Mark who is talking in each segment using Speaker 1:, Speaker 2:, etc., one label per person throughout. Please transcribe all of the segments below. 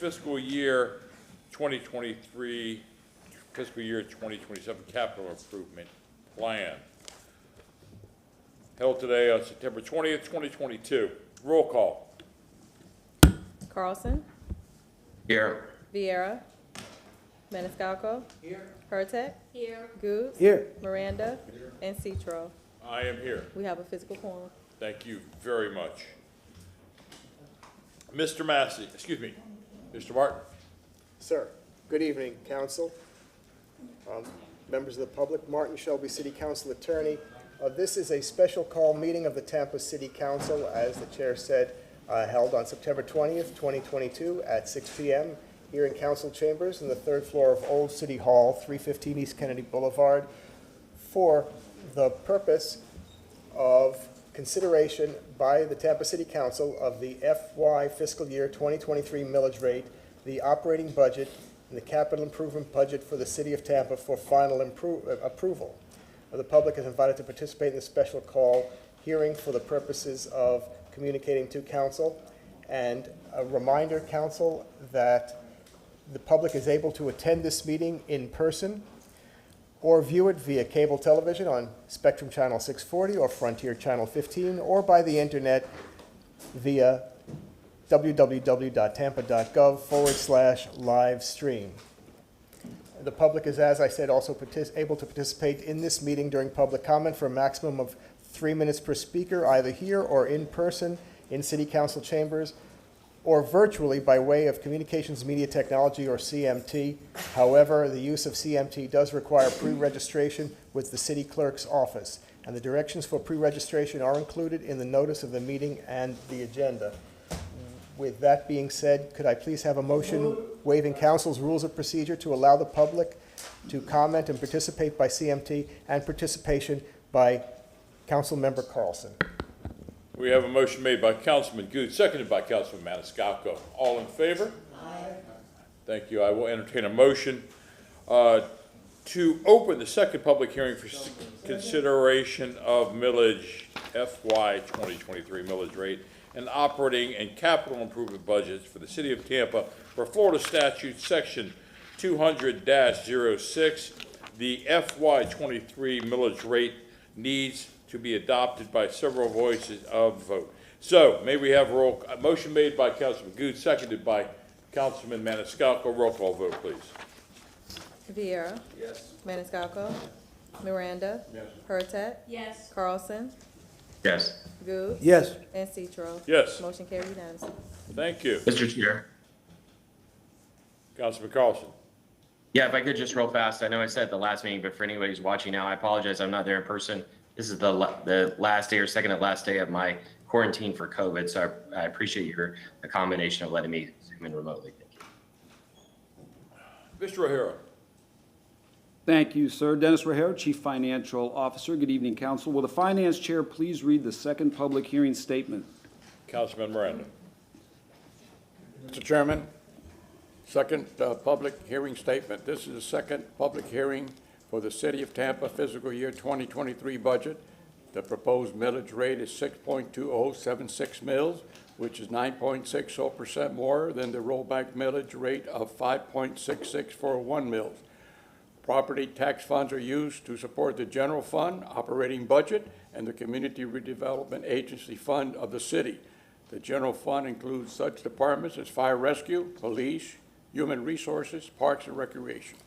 Speaker 1: fiscal year 2023, fiscal year 2027 capital improvement plan. Held today on September 20th, 2022. Roll call.
Speaker 2: Carlson.
Speaker 3: Here.
Speaker 2: Vieira. Maniscalco.
Speaker 4: Here.
Speaker 2: Hurtak.
Speaker 5: Here.
Speaker 2: Goose.
Speaker 4: Here.
Speaker 2: Miranda. And Citro.
Speaker 1: I am here.
Speaker 2: We have a physical quorum.
Speaker 1: Thank you very much. Mr. Massey, excuse me, Mr. Martin.
Speaker 6: Sir, good evening, council. Members of the public, Martin Shelby, City Council Attorney. This is a special call meeting of the Tampa City Council, as the chair said, held on September 20th, 2022 at 6 p.m. here in council chambers in the third floor of Old City Hall, 315 East Kennedy Boulevard, for the purpose of consideration by the Tampa City Council of the FY fiscal year 2023 millage rate, the operating budget, and the capital improvement budget for the City of Tampa for final approval. The public is invited to participate in the special call hearing for the purposes of communicating to council. And a reminder, council, that the public is able to attend this meeting in person or view it via cable television on Spectrum Channel 640 or Frontier Channel 15, or by the internet via www.tampa.gov/live stream. The public is, as I said, also able to participate in this meeting during public comment for a maximum of 3 minutes per speaker, either here or in person in City Council chambers, or virtually by way of Communications Media Technology, or CMT. However, the use of CMT does require pre-registration with the City Clerk's office, and the directions for pre-registration are included in the notice of the meeting and the agenda. With that being said, could I please have a motion waiving council's rules of procedure to allow the public to comment and participate by CMT, and participation by Council Member Carlson?
Speaker 1: We have a motion made by Councilman Good, seconded by Councilman Maniscalco. All in favor? Aye. Thank you. I will entertain a motion to open the second public hearing for consideration of millage FY 2023 millage rate and operating and capital improvement budgets for the City of Tampa for Florida Statute Section 200-06. The FY 23 millage rate needs to be adopted by several voices of vote. So, may we have a motion made by Councilman Good, seconded by Councilman Maniscalco. Roll call vote, please.
Speaker 2: Vieira.
Speaker 4: Yes.
Speaker 2: Maniscalco. Miranda.
Speaker 1: Yes.
Speaker 2: Hurtak.
Speaker 5: Yes.
Speaker 2: Carlson.
Speaker 3: Yes.
Speaker 2: Goose.
Speaker 4: Yes.
Speaker 2: And Citro.
Speaker 1: Yes.
Speaker 2: Motion carried unanimously.
Speaker 1: Thank you.
Speaker 3: Mr. Chair.
Speaker 1: Councilman Carlson.
Speaker 3: Yeah, if I could just real fast. I know I said at the last meeting, but for anybody who's watching now, I apologize. I'm not there in person. This is the last day or second to last day of my quarantine for COVID. So I appreciate your accommodation of letting me zoom in remotely. Thank you.
Speaker 1: Mr. O'Hara.
Speaker 7: Thank you, sir. Dennis Rahera, Chief Financial Officer. Good evening, Council. Will the Finance Chair please read the second public hearing statement?
Speaker 1: Councilman Miranda.
Speaker 4: Mr. Chairman, second public hearing statement. This is the second public hearing for the City of Tampa fiscal year 2023 budget. The proposed millage rate is 6.2076 mils, which is 9.60% more than the rollback millage rate of 5.6641 mils. Property tax funds are used to support the general fund, operating budget, and the Community Redevelopment Agency Fund of the city. The general fund includes such departments as fire rescue, police, human resources, parks, and recreation.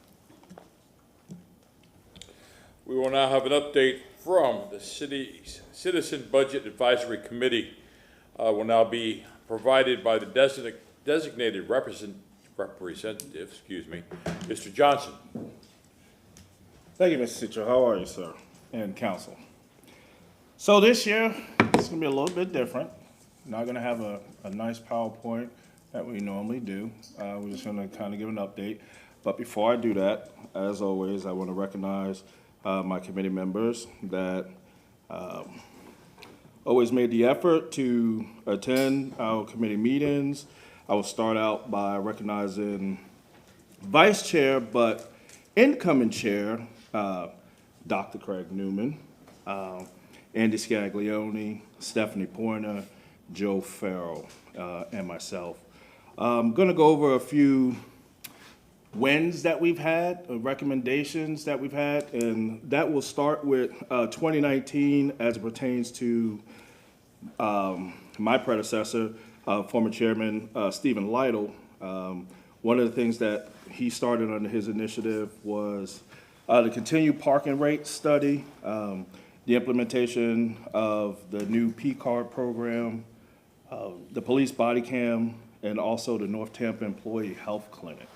Speaker 1: We will now have an update from the city's Citizen Budget Advisory Committee. Will now be provided by the designated representative, Mr. Johnson.
Speaker 8: Thank you, Mr. Citro. How are you, sir, and council? So this year, it's going to be a little bit different. Not going to have a nice PowerPoint that we normally do. We're just going to kind of give an update. But before I do that, as always, I want to recognize my committee members that always made the effort to attend our committee meetings. I will start out by recognizing Vice Chair, but incoming Chair, Dr. Craig Newman, Andy Scaglione, Stephanie Pointer, Joe Farrell, and myself. I'm going to go over a few wins that we've had, recommendations that we've had, and that will start with 2019 as it pertains to my predecessor, former Chairman Stephen Lytle. One of the things that he started under his initiative was the continued parking rate study, the implementation of the new P-card program, the police body cam, and also the North Tampa Employee Health Clinic.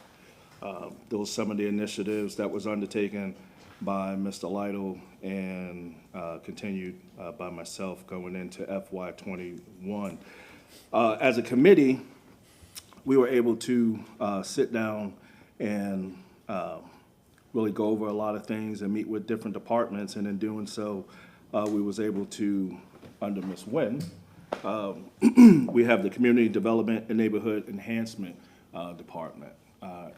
Speaker 8: Those are some of the initiatives that was undertaken by Mr. Lytle and continued by myself going into FY21. As a committee, we were able to sit down and really go over a lot of things and meet with different departments, and in doing so, we was able to, under Ms. Nguyen, we have the Community Development and Neighborhood Enhancement Department,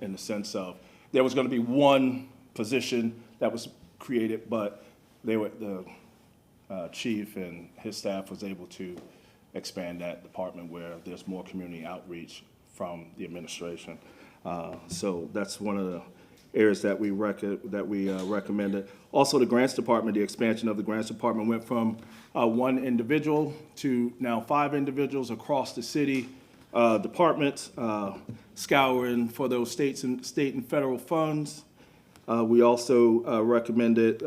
Speaker 8: in the sense of there was going to be one position that was created, but the chief and his staff was able to expand that department where there's more community outreach from the administration. So that's one of the areas that we recommended. Also, the grants department, the expansion of the grants department went from one individual to now 5 individuals across the city departments, scouring for those state and federal funds. We also recommended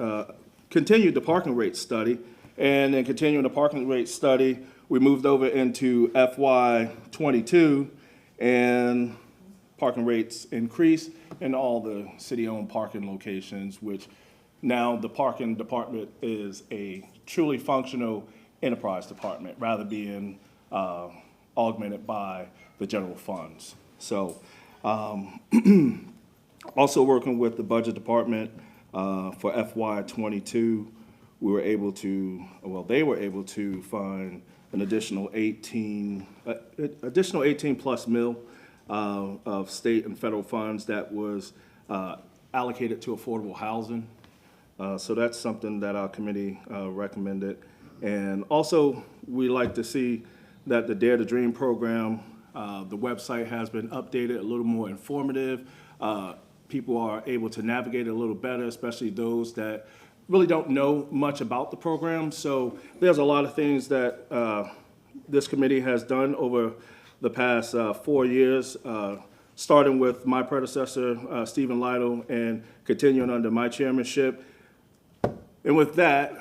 Speaker 8: continued the parking rate study, and then continuing the parking rate study, we moved over into FY22, and parking rates increased in all the city-owned parking locations, which now the parking department is a truly functional enterprise department, rather being augmented by the general funds. So also working with the budget department for FY22, we were able to, well, they were able to find an additional 18 plus mil of state and federal funds that was allocated to affordable housing. So that's something that our committee recommended. And also, we like to see that the Dare to Dream program, the website has been updated, a little more informative. People are able to navigate it a little better, especially those that really don't know much about the program. So there's a lot of things that this committee has done over the past 4 years, starting with my predecessor, Stephen Lytle, and continuing under my chairmanship. And with that,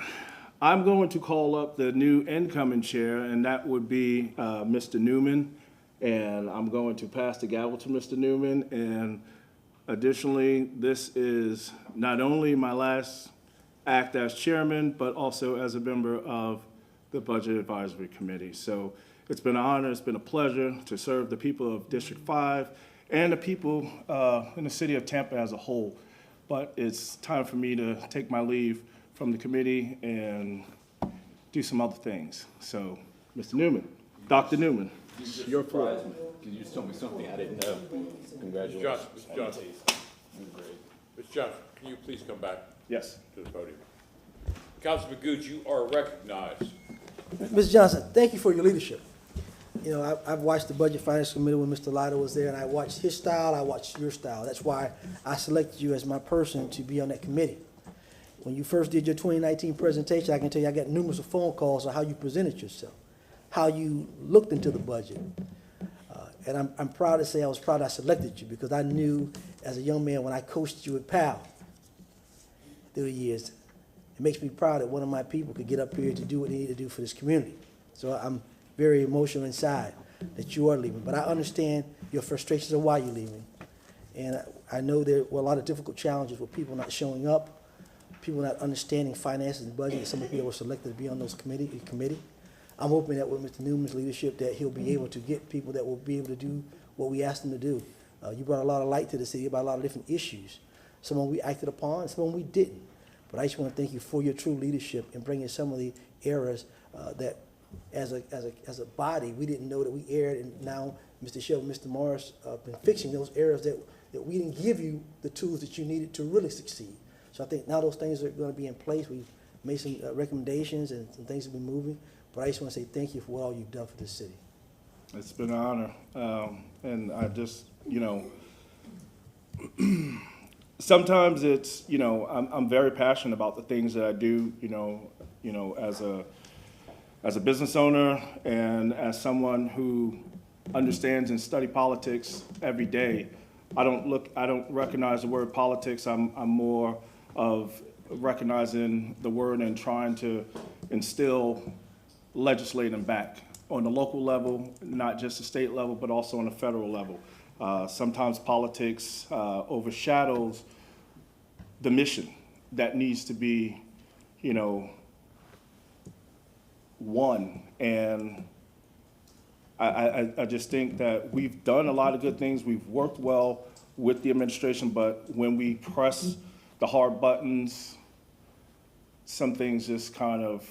Speaker 8: I'm going to call up the new incoming chair, and that would be Mr. Newman. And I'm going to pass the gavel to Mr. Newman. And additionally, this is not only my last act as chairman, but also as a member of the Budget Advisory Committee. So it's been an honor, it's been a pleasure to serve the people of District 5 and the people in the city of Tampa as a whole. But it's time for me to take my leave from the committee and do some other things. So, Mr. Newman, Dr. Newman, your floor.
Speaker 5: Can you just tell me something I didn't know? Congratulations.
Speaker 1: Mr. Johnson. Mr. Johnson, can you please come back
Speaker 8: Yes.
Speaker 1: to the podium? Councilman Gooch, you are recognized.
Speaker 9: Ms. Johnson, thank you for your leadership. You know, I've watched the Budget Finance Committee when Mr. Lytle was there, and I watched his style, I watched your style. That's why I selected you as my person to be on that committee. When you first did your 2019 presentation, I can tell you I got numerous phone calls on how you presented yourself, how you looked into the budget. And I'm proud to say I was proud I selected you, because I knew as a young man when I coached you at PAL through the years, it makes me proud that one of my people could get up here to do what they need to do for this community. So I'm very emotional inside that you are leaving. But I understand your frustrations of why you're leaving. And I know there were a lot of difficult challenges with people not showing up, people not understanding finances and budget, and some of the people were selected to be on those committee. I'm hoping that with Mr. Newman's leadership that he'll be able to get people that will be able to do what we asked them to do. You brought a lot of light to the city about a lot of different issues. Some of them we acted upon, some of them we didn't. But I just want to thank you for your true leadership in bringing some of the errors that as a body, we didn't know that we erred, and now Mr. Shelby, Mr. Morris been fixing those errors that we didn't give you the tools that you needed to really succeed. So I think now those things are going to be in place. We've made some recommendations and some things have been moving. But I just want to say thank you for what all you've done for this city.
Speaker 8: It's been an honor. And I just, sometimes it's, I'm very passionate about the things that I do, as a business owner and as someone who understands and study politics every day. I don't recognize the word politics. I'm more of recognizing the word and trying to instill legislating back on the local level, not just the state level, but also on the federal level. Sometimes politics overshadows the mission that needs to be, won. And I just think that we've done a lot of good things. We've worked well with the administration, but when we press the hard buttons, some things just kind of,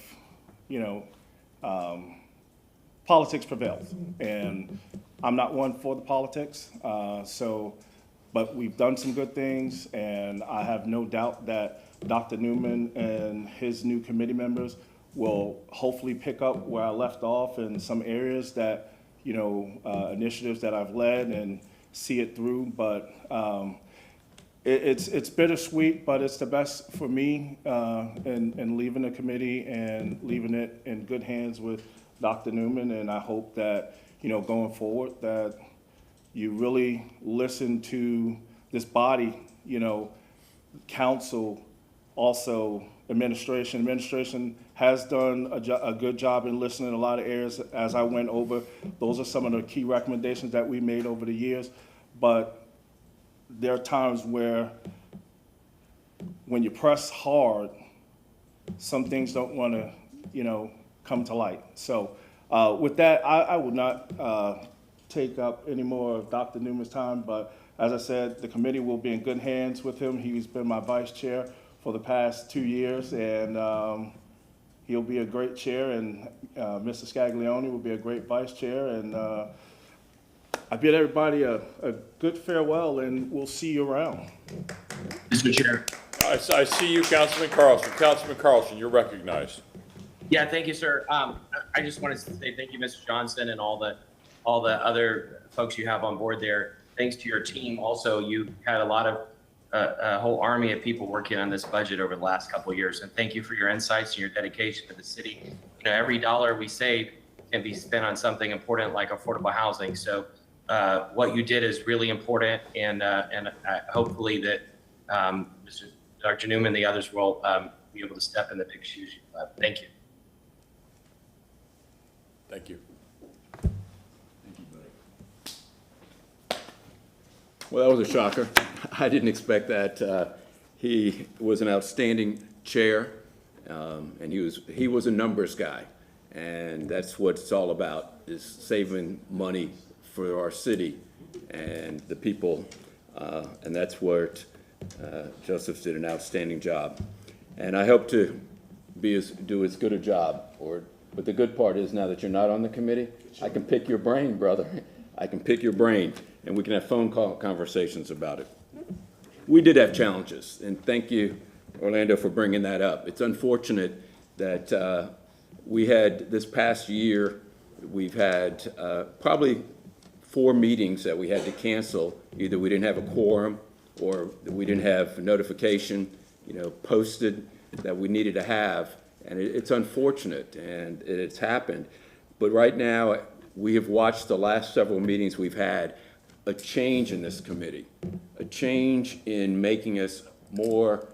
Speaker 8: politics prevails. And I'm not one for the politics, but we've done some good things, and I have no doubt that Dr. Newman and his new committee members will hopefully pick up where I left off in some areas that, initiatives that I've led and see it through. But it's bittersweet, but it's the best for me in leaving the committee and leaving it in good hands with Dr. Newman. And I hope that, going forward, that you really listen to this body, council, also administration. Administration has done a good job in listening in a lot of areas as I went over. Those are some of the key recommendations that we made over the years. But there are times where when you press hard, some things don't want to, come to light. So with that, I will not take up any more of Dr. Newman's time, but as I said, the committee will be in good hands with him. He's been my vice chair for the past 2 years, and he'll be a great chair, and Mr. Scaglione will be a great vice chair, and I bid everybody a good farewell, and we'll see you around.
Speaker 3: Mr. Chair.
Speaker 1: I see you, Councilman Carlson. Councilman Carlson, you're recognized.
Speaker 3: Yeah, thank you, sir. I just wanted to say thank you, Mr. Johnson, and all the other folks you have on board there. Thanks to your team. Also, you had a lot of a whole army of people working on this budget over the last couple of years. And thank you for your insights and your dedication to the city. Every dollar we save can be spent on something important like affordable housing. So what you did is really important, and hopefully that Dr. Newman and the others will be able to step in the big shoes. Thank you.
Speaker 1: Thank you.
Speaker 5: Well, that was a shocker. I didn't expect that. He was an outstanding chair, and he was a numbers guy, and that's what it's all about, is saving money for our city and the people, and that's where Joseph did an outstanding job. And I hope to do as good a job, but the good part is, now that you're not on the committee, I can pick your brain, brother. I can pick your brain, and we can have phone call conversations about it. We did have challenges, and thank you, Orlando, for bringing that up. It's unfortunate that we had, this past year, we've had probably 4 meetings that we had to cancel. Either we didn't have a quorum, or we didn't have notification, posted that we needed to have. And it's unfortunate, and it's happened. But right now, we have watched the last several meetings we've had, a change in this committee, a change in making us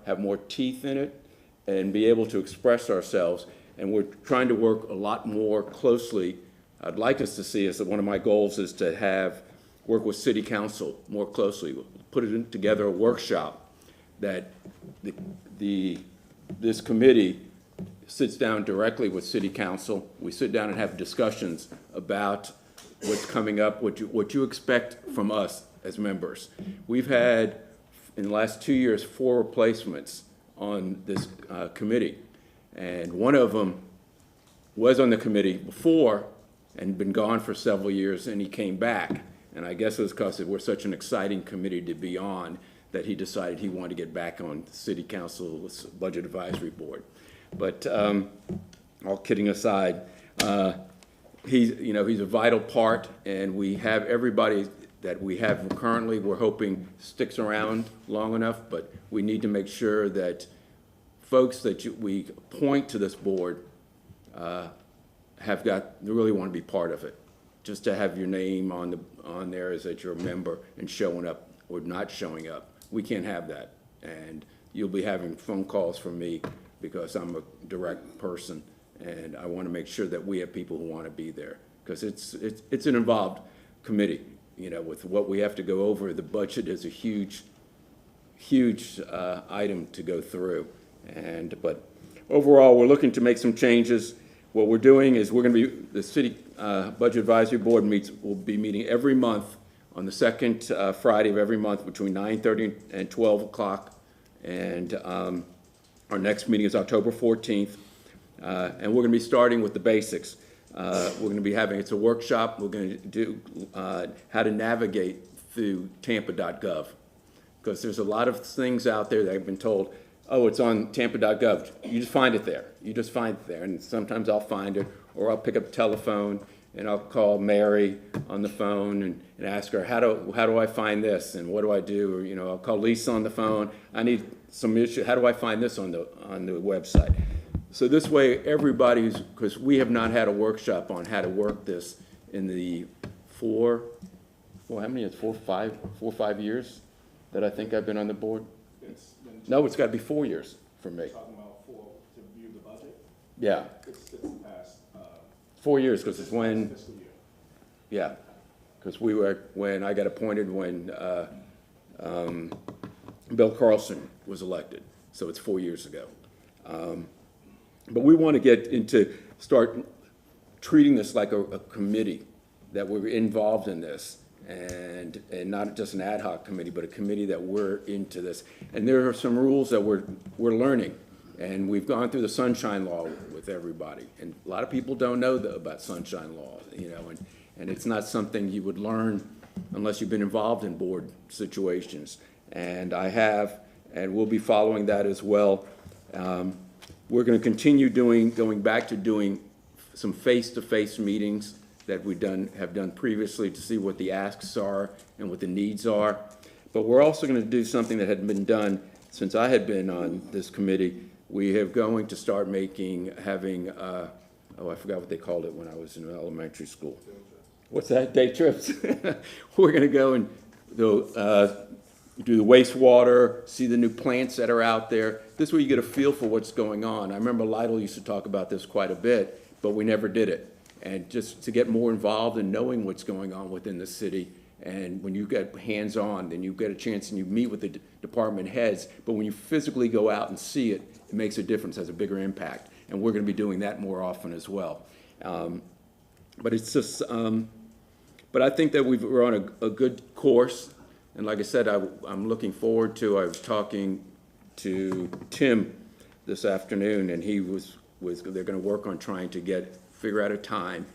Speaker 5: have more teeth in it and be able to express ourselves. And we're trying to work a lot more closely. I'd like us to see us, one of my goals is to work with city council more closely, put it together a workshop that this committee sits down directly with city council. We sit down and have discussions about what's coming up, what you expect from us as members. We've had, in the last 2 years, 4 replacements on this committee. And one of them was on the committee before and been gone for several years, and he came back. And I guess it was because we're such an exciting committee to be on that he decided he wanted to get back on the city council's budget advisory board. But all kidding aside, he's a vital part, and we have everybody that we have currently, we're hoping sticks around long enough, but we need to make sure that folks that we appoint to this board really want to be part of it. Just to have your name on there as that you're a member and showing up or not showing up. We can't have that. And you'll be having phone calls from me because I'm a direct person, and I want to make sure that we have people who want to be there. Because it's an involved committee, with what we have to go over. The budget is a huge item to go through. But overall, we're looking to make some changes. What we're doing is the City Budget Advisory Board will be meeting every month on the second Friday of every month between 9:30 and 12 o'clock. And our next meeting is October 14th. And we're going to be starting with the basics. We're going to be it's a workshop. We're going to do how to navigate through tampa.gov. Because there's a lot of things out there that I've been told, oh, it's on tampa.gov. You just find it there. And sometimes I'll find it, or I'll pick up the telephone and I'll call Mary on the phone and ask her, how do I find this, and what do I do? Or, I'll call Lisa on the phone. I need some issue. How do I find this on the website? So this way, because we have not had a workshop on how to work this in the how many? It's 4 or 5 years that I think I've been on the board. No, it's got to be 4 years for me.
Speaker 8: Talking about to view the budget?
Speaker 5: Yeah.
Speaker 8: It's past
Speaker 5: 4 years, because it's when,
Speaker 8: fiscal year.
Speaker 5: yeah, because when I got appointed when Bill Carlson was elected, so it's 4 years ago. But we want to start treating this like a committee, that we're involved in this, and not just an ad hoc committee, but a committee that we're into this. And there are some rules that we're learning, and we've gone through the Sunshine Law with everybody. And a lot of people don't know about Sunshine Law, and it's not something you would learn unless you've been involved in board situations. And I have, and we'll be following that as well. We're going to continue going back to doing some face-to-face meetings that have done previously to see what the asks are and what the needs are. But we're also going to do something that hadn't been done since I had been on this committee. We are going to start having, I forgot what they called it when I was in elementary school. What's that? Day trips. We're going to go and do the wastewater, see the new plants that are out there. This way you get a feel for what's going on. I remember Lytle used to talk about this quite a bit, but we never did it. And just to get more involved in knowing what's going on within the city. And when you get hands-on, then you get a chance and you meet with the department heads. But when you physically go out and see it, it makes a difference, has a bigger impact. And we're going to be doing that more often as well. But it's just, but I think that we're on a good course. And like I said, I'm looking forward to, I was talking to Tim this afternoon, and they're going to work on trying to figure out a time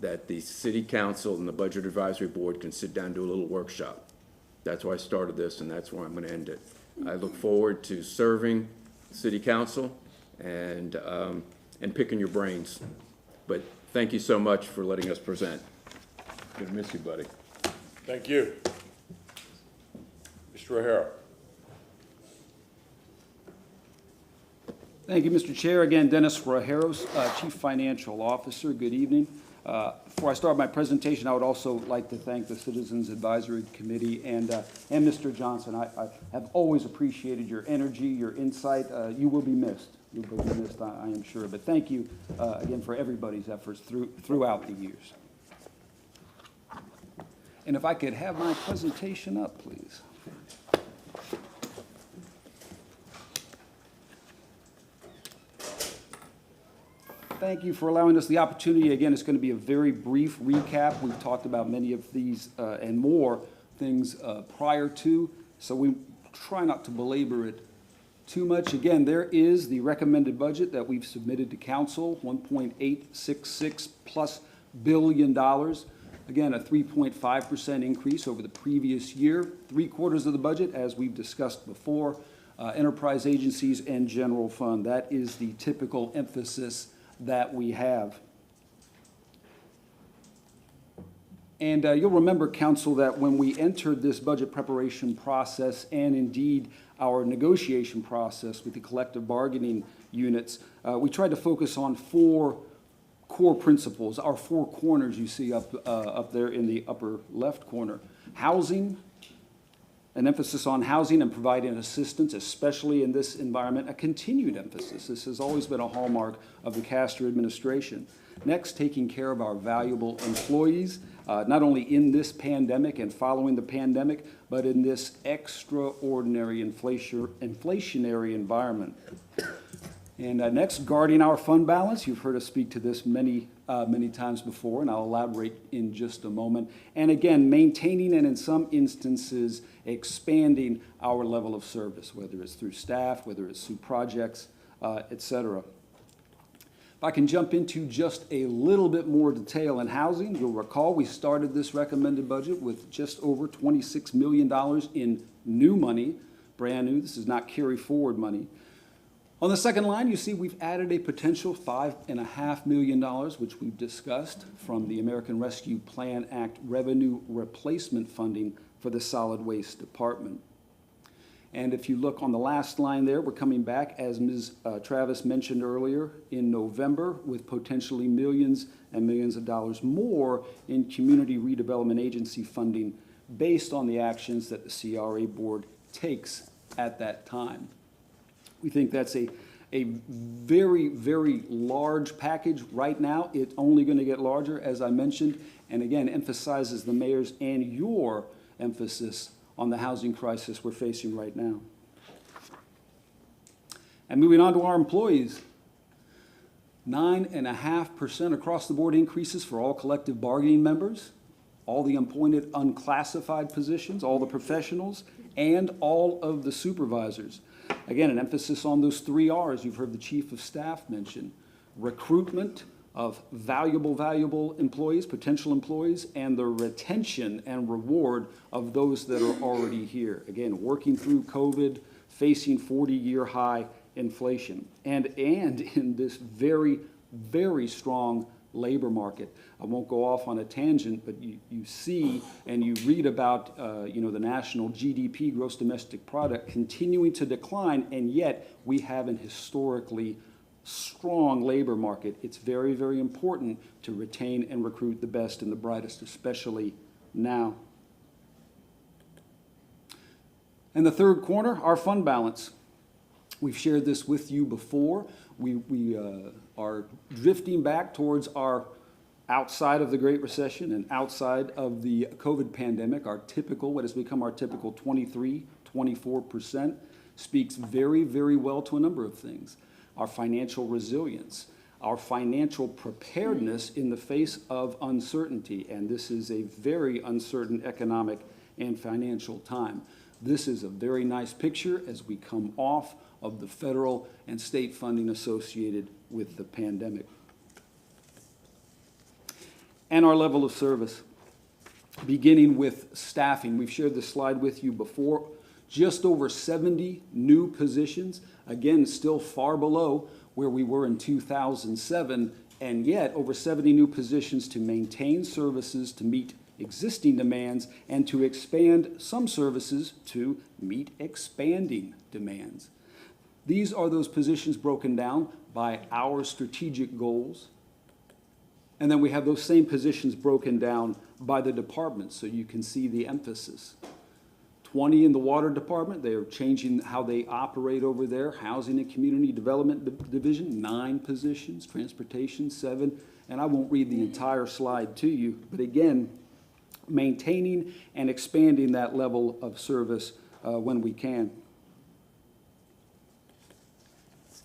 Speaker 5: that the city council and the budget advisory board can sit down and do a little workshop. That's why I started this, and that's where I'm going to end it. I look forward to serving city council and picking your brains. But thank you so much for letting us present. Good to miss you, buddy.
Speaker 1: Thank you. Mr. O'Hara.
Speaker 7: Thank you, Mr. Chair. Again, Dennis Rajeros, Chief Financial Officer. Good evening. Before I start my presentation, I would also like to thank the Citizens Advisory Committee and Mr. Johnson. I have always appreciated your energy, your insight. You will be missed. You will be missed, I am sure. But thank you again for everybody's efforts throughout the years. And if I could have my presentation up, please. Thank you for allowing us the opportunity. Again, it's going to be a very brief recap. We've talked about many of these and more things prior to, so we try not to belabor it too much. Again, there is the recommended budget that we've submitted to council, $1.866+ billion. Again, a 3.5% increase over the previous year. 3/4 of the budget, as we've discussed before, enterprise agencies and general fund. That is the typical emphasis that we have. And you'll remember, Council, that when we entered this budget preparation process and indeed our negotiation process with the collective bargaining units, we tried to focus on 4 core principles, our 4 corners you see up there in the upper left corner. Housing, an emphasis on housing and providing assistance, especially in this environment, a continued emphasis. This has always been a hallmark of the Castor administration. Next, taking care of our valuable employees, not only in this pandemic and following the pandemic, but in this extraordinary inflationary environment. And next, guarding our fund balance. You've heard us speak to this many times before, and I'll elaborate in just a moment. And again, maintaining and in some instances, expanding our level of service, whether it's through staff, whether it's through projects, et cetera. If I can jump into just a little bit more detail in housing, you'll recall we started this recommended budget with just over $26 million in new money, brand new. This is not carry forward money. On the second line, you see we've added a potential $5.5 million, which we've discussed, from the American Rescue Plan Act revenue replacement funding for the solid waste department. And if you look on the last line there, we're coming back, as Ms. Travis mentioned earlier, in November with potentially millions and millions of dollars more in community redevelopment agency funding based on the actions that the CRA board takes at that time. We think that's a very, very large package right now. It's only going to get larger, as I mentioned, and again, emphasizes the mayor's and your emphasis on the housing crisis we're facing right now. And moving on to our employees, 9.5% across the board increases for all collective bargaining members, all the appointed unclassified positions, all the professionals, and all of the supervisors. Again, an emphasis on those 3 R's you've heard the Chief of Staff mention: recruitment of valuable employees, potential employees, and the retention and reward of those that are already here. Again, working through COVID, facing 40-year high inflation, and in this very, very strong labor market. I won't go off on a tangent, but you see and you read about the national GDP, gross domestic product, continuing to decline, and yet we have an historically strong labor market. It's very, very important to retain and recruit the best and the brightest, especially now. And the third corner, our fund balance. We've shared this with you before. We are drifting back towards our outside of the Great Recession and outside of the COVID pandemic, what has become our typical 23-24%, speaks very, very well to a number of things. Our financial resilience, our financial preparedness in the face of uncertainty, and this is a very uncertain economic and financial time. This is a very nice picture as we come off of the federal and state funding associated with the pandemic. And our level of service, beginning with staffing. We've shared this slide with you before. Just over 70 new positions, again, still far below where we were in 2007, and yet over 70 new positions to maintain services, to meet existing demands, and to expand some services to meet expanding demands. These are those positions broken down by our strategic goals. And then we have those same positions broken down by the departments, so you can see the emphasis. 20 in the water department, they are changing how they operate over there. Housing and Community Development Division, 9 positions. Transportation, 7. And I won't read the entire slide to you, but again, maintaining and expanding that level of service when we can.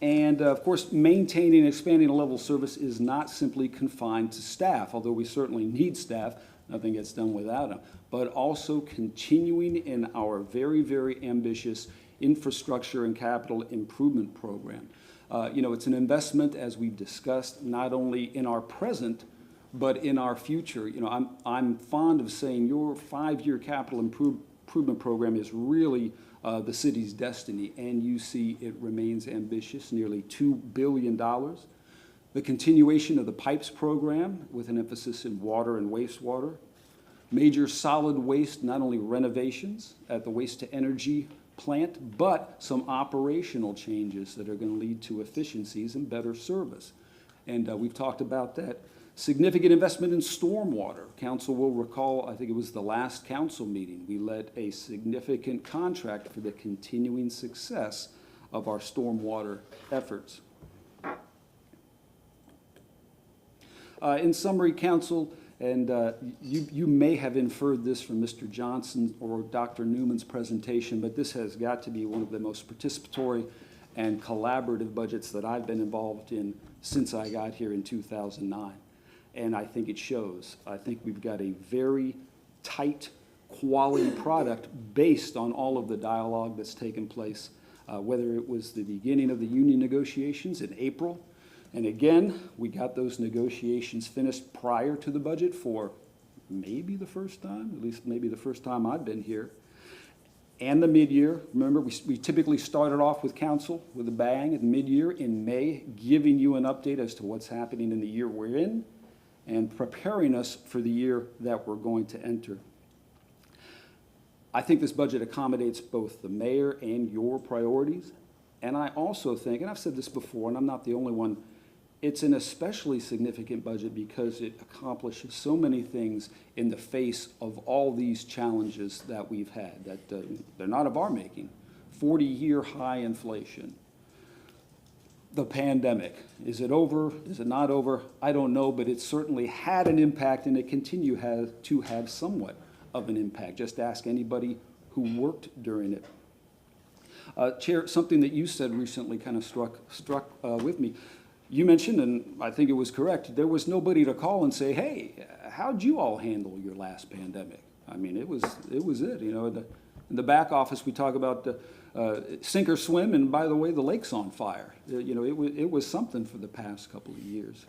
Speaker 7: And of course, maintaining and expanding a level of service is not simply confined to staff, although we certainly need staff. Nothing gets done without them. But also continuing in our very, very ambitious infrastructure and capital improvement program. It's an investment, as we've discussed, not only in our present, but in our future. I'm fond of saying your 5-year capital improvement program is really the city's destiny, and you see it remains ambitious, nearly $2 billion. The continuation of the PIPES program with an emphasis in water and wastewater. major solid waste, not only renovations at the waste-to-energy plant, but some operational changes that are going to lead to efficiencies and better service. And we've talked about that. Significant investment in stormwater. Council will recall, I think it was the last council meeting, we led a significant contract for the continuing success of our stormwater efforts. In summary, Council, and you may have inferred this from Mr. Johnson or Dr. Newman's presentation, but this has got to be one of the most participatory and collaborative budgets that I've been involved in since I got here in 2009. And I think it shows. I think we've got a very tight, quality product based on all of the dialogue that's taken place, whether it was the beginning of the union negotiations in April. And again, we got those negotiations finished prior to the budget for maybe the first time, at least maybe the first time I've been here. And the mid-year, remember, we typically started off with council with a bang at mid-year in May, giving you an update as to what's happening in the year we're in and preparing us for the year that we're going to enter. I think this budget accommodates both the mayor and your priorities. And I also think, and I've said this before, and I'm not the only one, it's an especially significant budget because it accomplishes so many things in the face of all these challenges that we've had, that they're not of our making. 40-year high inflation. The pandemic. Is it over? Is it not over? I don't know, but it certainly had an impact, and it continues to have somewhat of an impact. Just ask anybody who worked during it. Chair, something that you said recently kind of struck with me. You mentioned, and I think it was correct, there was nobody to call and say, hey, how'd you all handle your last pandemic? I mean, it was it. You know, in the back office, we talk about sink or swim, and by the way, the lake's on fire. You know, it was something for the past couple of years.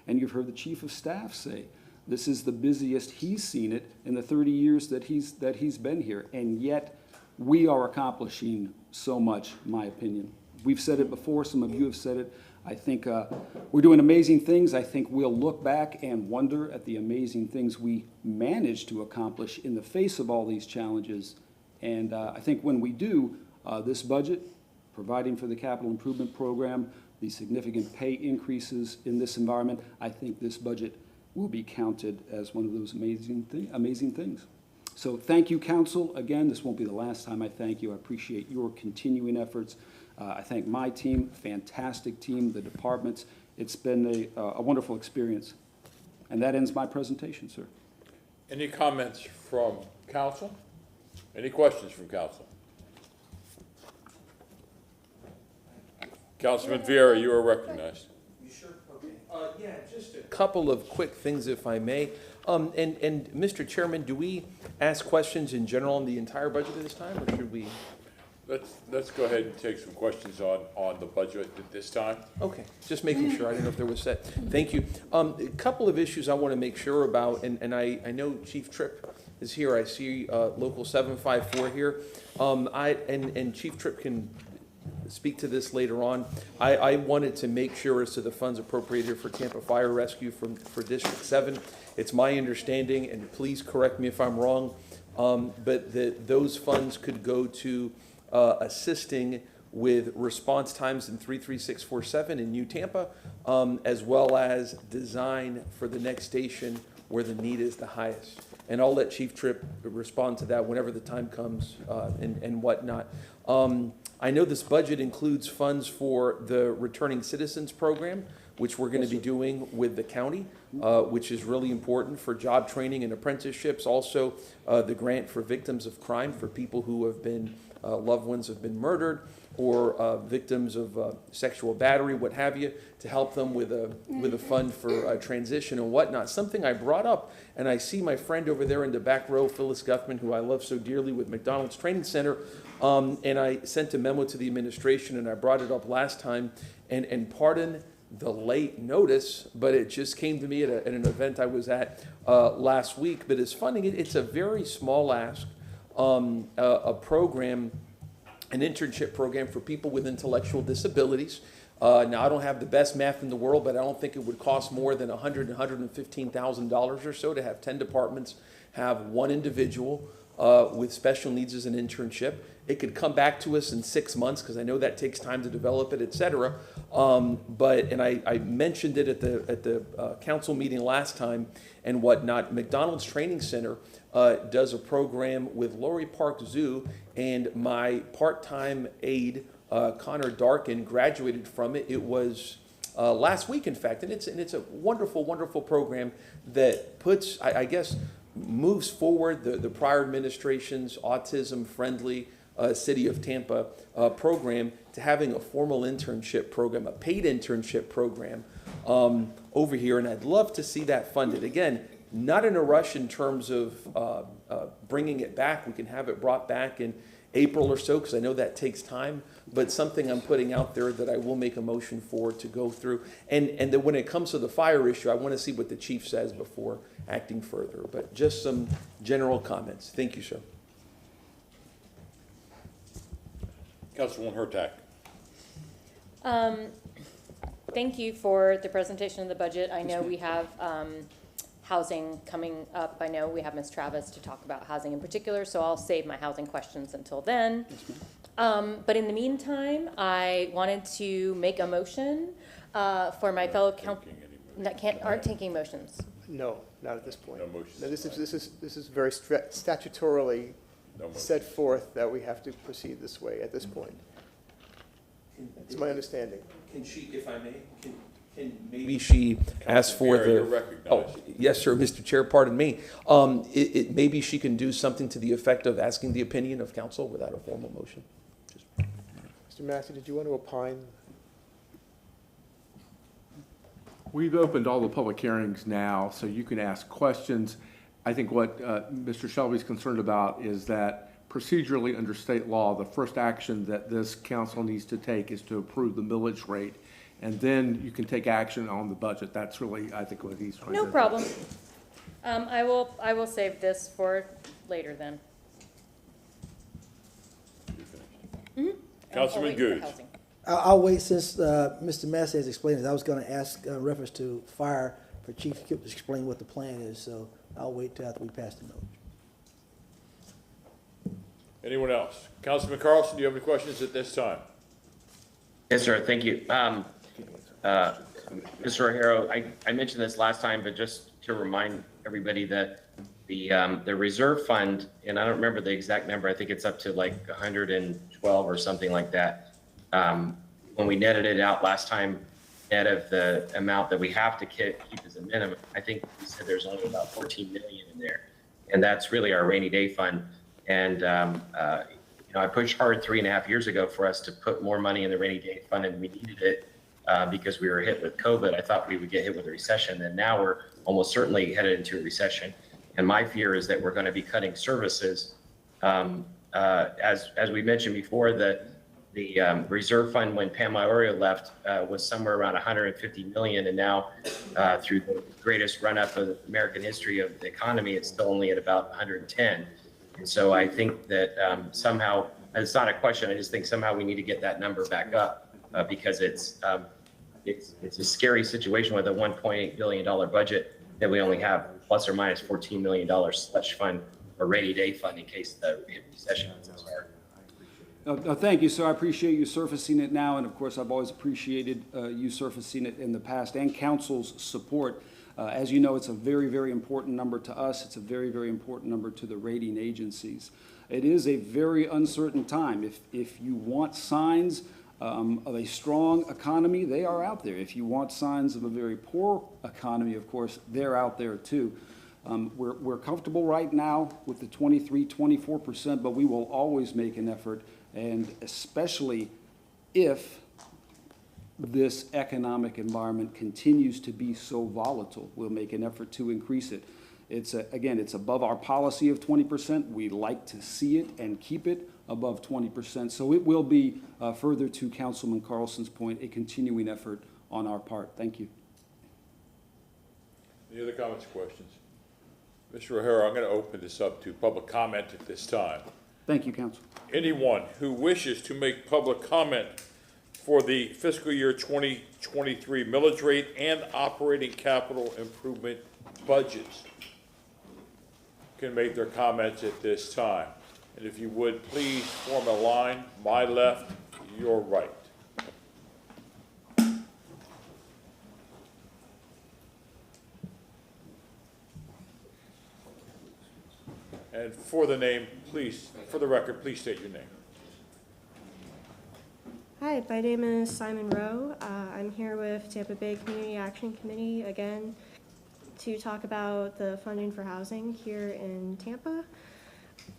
Speaker 7: And you've heard the chief of staff say, this is the busiest he's seen it in the 30 years that he's been here, and yet we are accomplishing so much, in my opinion. We've said it before, some of you have said it. I think we're doing amazing things. I think we'll look back and wonder at the amazing things we managed to accomplish in the face of all these challenges. And I think when we do, this budget, providing for the capital improvement program, the significant pay increases in this environment, I think this budget will be counted as one of those amazing things. So thank you, Council. Again, this won't be the last time I thank you. I appreciate your continuing efforts. I thank my team, fantastic team, the departments. It's been a wonderful experience. And that ends my presentation, sir.
Speaker 1: Any comments from council? Any questions from council? Councilman Vieira, you are recognized.
Speaker 10: You sure? Okay. Yeah, just a couple of quick things, if I may. And Mr. Chairman, do we ask questions in general on the entire budget at this time, or should we?
Speaker 1: Let's go ahead and take some questions on the budget at this time.
Speaker 10: Okay, just making sure. I didn't know if there was set. Thank you. A couple of issues I want to make sure about, and I know Chief Tripp is here. I see Local 754 here. And Chief Tripp can speak to this later on. I wanted to make sure as to the funds appropriated for Tampa Fire Rescue for District 7. It's my understanding, and please correct me if I'm wrong, but that those funds could go to assisting with response times in 33647 in New Tampa, as well as design for the next station where the need is the highest. And I'll let Chief Tripp respond to that whenever the time comes and whatnot. I know this budget includes funds for the Returning Citizens Program, which we're going to be doing with the county, which is really important for job training and apprenticeships. Also, the grant for victims of crime, for people who have been, loved ones have been murdered, or victims of sexual battery, what have you, to help them with a fund for transition and whatnot. Something I brought up, and I see my friend over there in the back row, Phyllis Guffman, who I love so dearly with McDonald's Training Center, and I sent a memo to the administration, and I brought it up last time, and pardon the late notice, but it just came to me at an event I was at last week. But it's funding, it's a very small ask, a program, an internship program for people with intellectual disabilities. Now, I don't have the best math in the world, but I don't think it would cost more than $115,000 or so to have 10 departments have one individual with special needs as an internship. It could come back to us in 6 months, because I know that takes time to develop it, et cetera. And I mentioned it at the council meeting last time and whatnot. McDonald's Training Center does a program with Laurie Park Zoo, and my part-time aide, Connor Darkin, graduated from it. It was last week, in fact, and it's a wonderful, wonderful program that puts, I guess, moves forward the prior administration's autism-friendly City of Tampa program to having a formal internship program, a paid internship program over here, and I'd love to see that funded. Again, not in a rush in terms of bringing it back. We can have it brought back in April or so, because I know that takes time, but something I'm putting out there that I will make a motion for to go through. And then when it comes to the fire issue, I want to see what the chief says before acting further, but just some general comments. Thank you, sir.
Speaker 1: Councilwoman Hurtak.
Speaker 11: Thank you for the presentation of the budget. I know we have housing coming up. I know we have Ms. Travis to talk about housing in particular, so I'll save my housing questions until then. But in the meantime, I wanted to make a motion for my fellow aren't taking motions.
Speaker 6: No, not at this point.
Speaker 1: No motions.
Speaker 6: No, this is very statutorily set forth that we have to proceed this way at this point. It's my understanding.
Speaker 10: Can she, if I may, can maybe she ask for
Speaker 1: Gary, you're
Speaker 10: the,
Speaker 1: recognized.
Speaker 10: yes, sir, Mr. Chair, pardon me. Maybe she can do something to the effect of asking the opinion of council without a formal motion.
Speaker 6: Mr. Massey, did you want to opine?
Speaker 12: We've opened all the public hearings now, so you can ask questions. I think what Mr. Shelby's concerned about is that procedurally under state law, the first action that this council needs to take is to approve the millage rate, and then you can take action on the budget. That's really, I think, what he's trying to do.
Speaker 11: No problem. I will save this for later then.
Speaker 1: Councilman Goode.
Speaker 9: I'll wait since Mr. Massey has explained it. I was going to ask reference to fire for Chief Kip to explain what the plan is, so I'll wait till after we pass the millage.
Speaker 1: Anyone else? Councilman Carlson, do you have any questions at this time?
Speaker 3: Yes, sir. Thank you. Mr. O'Hara, I mentioned this last time, but just to remind everybody that the reserve fund, and I don't remember the exact number, I think it's up to like 112 or something like that. When we netted it out last time, net of the amount that we have to keep as a minimum, I think we said there's only about 14 million in there. And that's really our rainy day fund. And, I pushed hard 3.5 years ago for us to put more money in the rainy day fund, and we needed it because we were hit with COVID. I thought we would get hit with a recession, and now we're almost certainly headed into a recession. And my fear is that we're going to be cutting services. As we mentioned before, the reserve fund when Pam Iorio left was somewhere around 150 million, and now through the greatest run-up of American history of the economy, it's still only at about 110. And so I think that somehow, and it's not a question, I just think somehow we need to get that number back up because it's a scary situation with a $1.8 billion budget that we only have plus or minus $14 million slush fund or rainy day fund in case the recession is hard.
Speaker 7: Thank you, sir. I appreciate you surfacing it now, and of course, I've always appreciated you surfacing it in the past and council's support. As you know, it's a very, very important number to us. It's a very, very important number to the rating agencies. It is a very uncertain time. If you want signs of a strong economy, they are out there. If you want signs of a very poor economy, of course, they're out there too. We're comfortable right now with the 23-24%, but we will always make an effort, and especially if this economic environment continues to be so volatile, we'll make an effort to increase it. Again, it's above our policy of 20%. We like to see it and keep it above 20%. So it will be, further to Councilman Carlson's point, a continuing effort on our part. Thank you.
Speaker 1: Any other comments or questions? Mr. O'Hara, I'm going to open this up to public comment at this time.
Speaker 7: Thank you, Council.
Speaker 1: Anyone who wishes to make public comment for the fiscal year 2023 millage rate and operating capital improvement budgets. can make their comments at this time. And if you would, please form a line, my left, your right. And for the name, please, for the record, please state your name.
Speaker 13: Hi, my name is Simon Rowe. I'm here with Tampa Bay Community Action Committee again to talk about the funding for housing here in Tampa.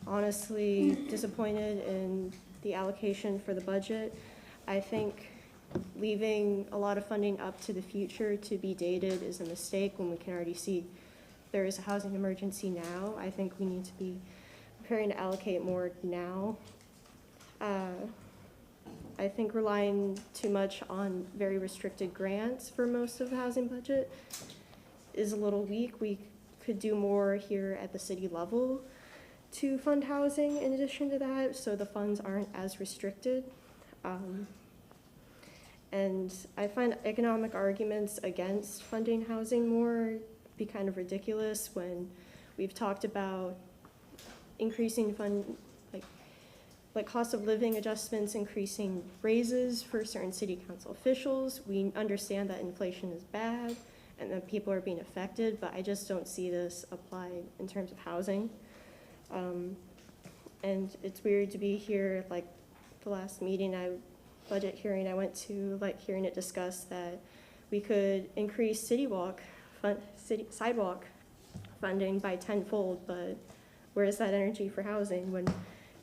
Speaker 13: Honestly, disappointed in the allocation for the budget. I think leaving a lot of funding up to the future to be dated is a mistake when we can already see there is a housing emergency now. I think we need to be preparing to allocate more now. I think relying too much on very restricted grants for most of the housing budget is a little weak. We could do more here at the city level to fund housing in addition to that, so the funds aren't as restricted. And I find economic arguments against funding housing more be kind of ridiculous when we've talked about increasing like cost of living adjustments, increasing raises for certain city council officials. We understand that inflation is bad and that people are being affected, but I just don't see this applied in terms of housing. And it's weird to be here, like the last meeting, budget hearing I went to, like hearing it discussed that we could increase sidewalk funding by tenfold, but where is that energy for housing when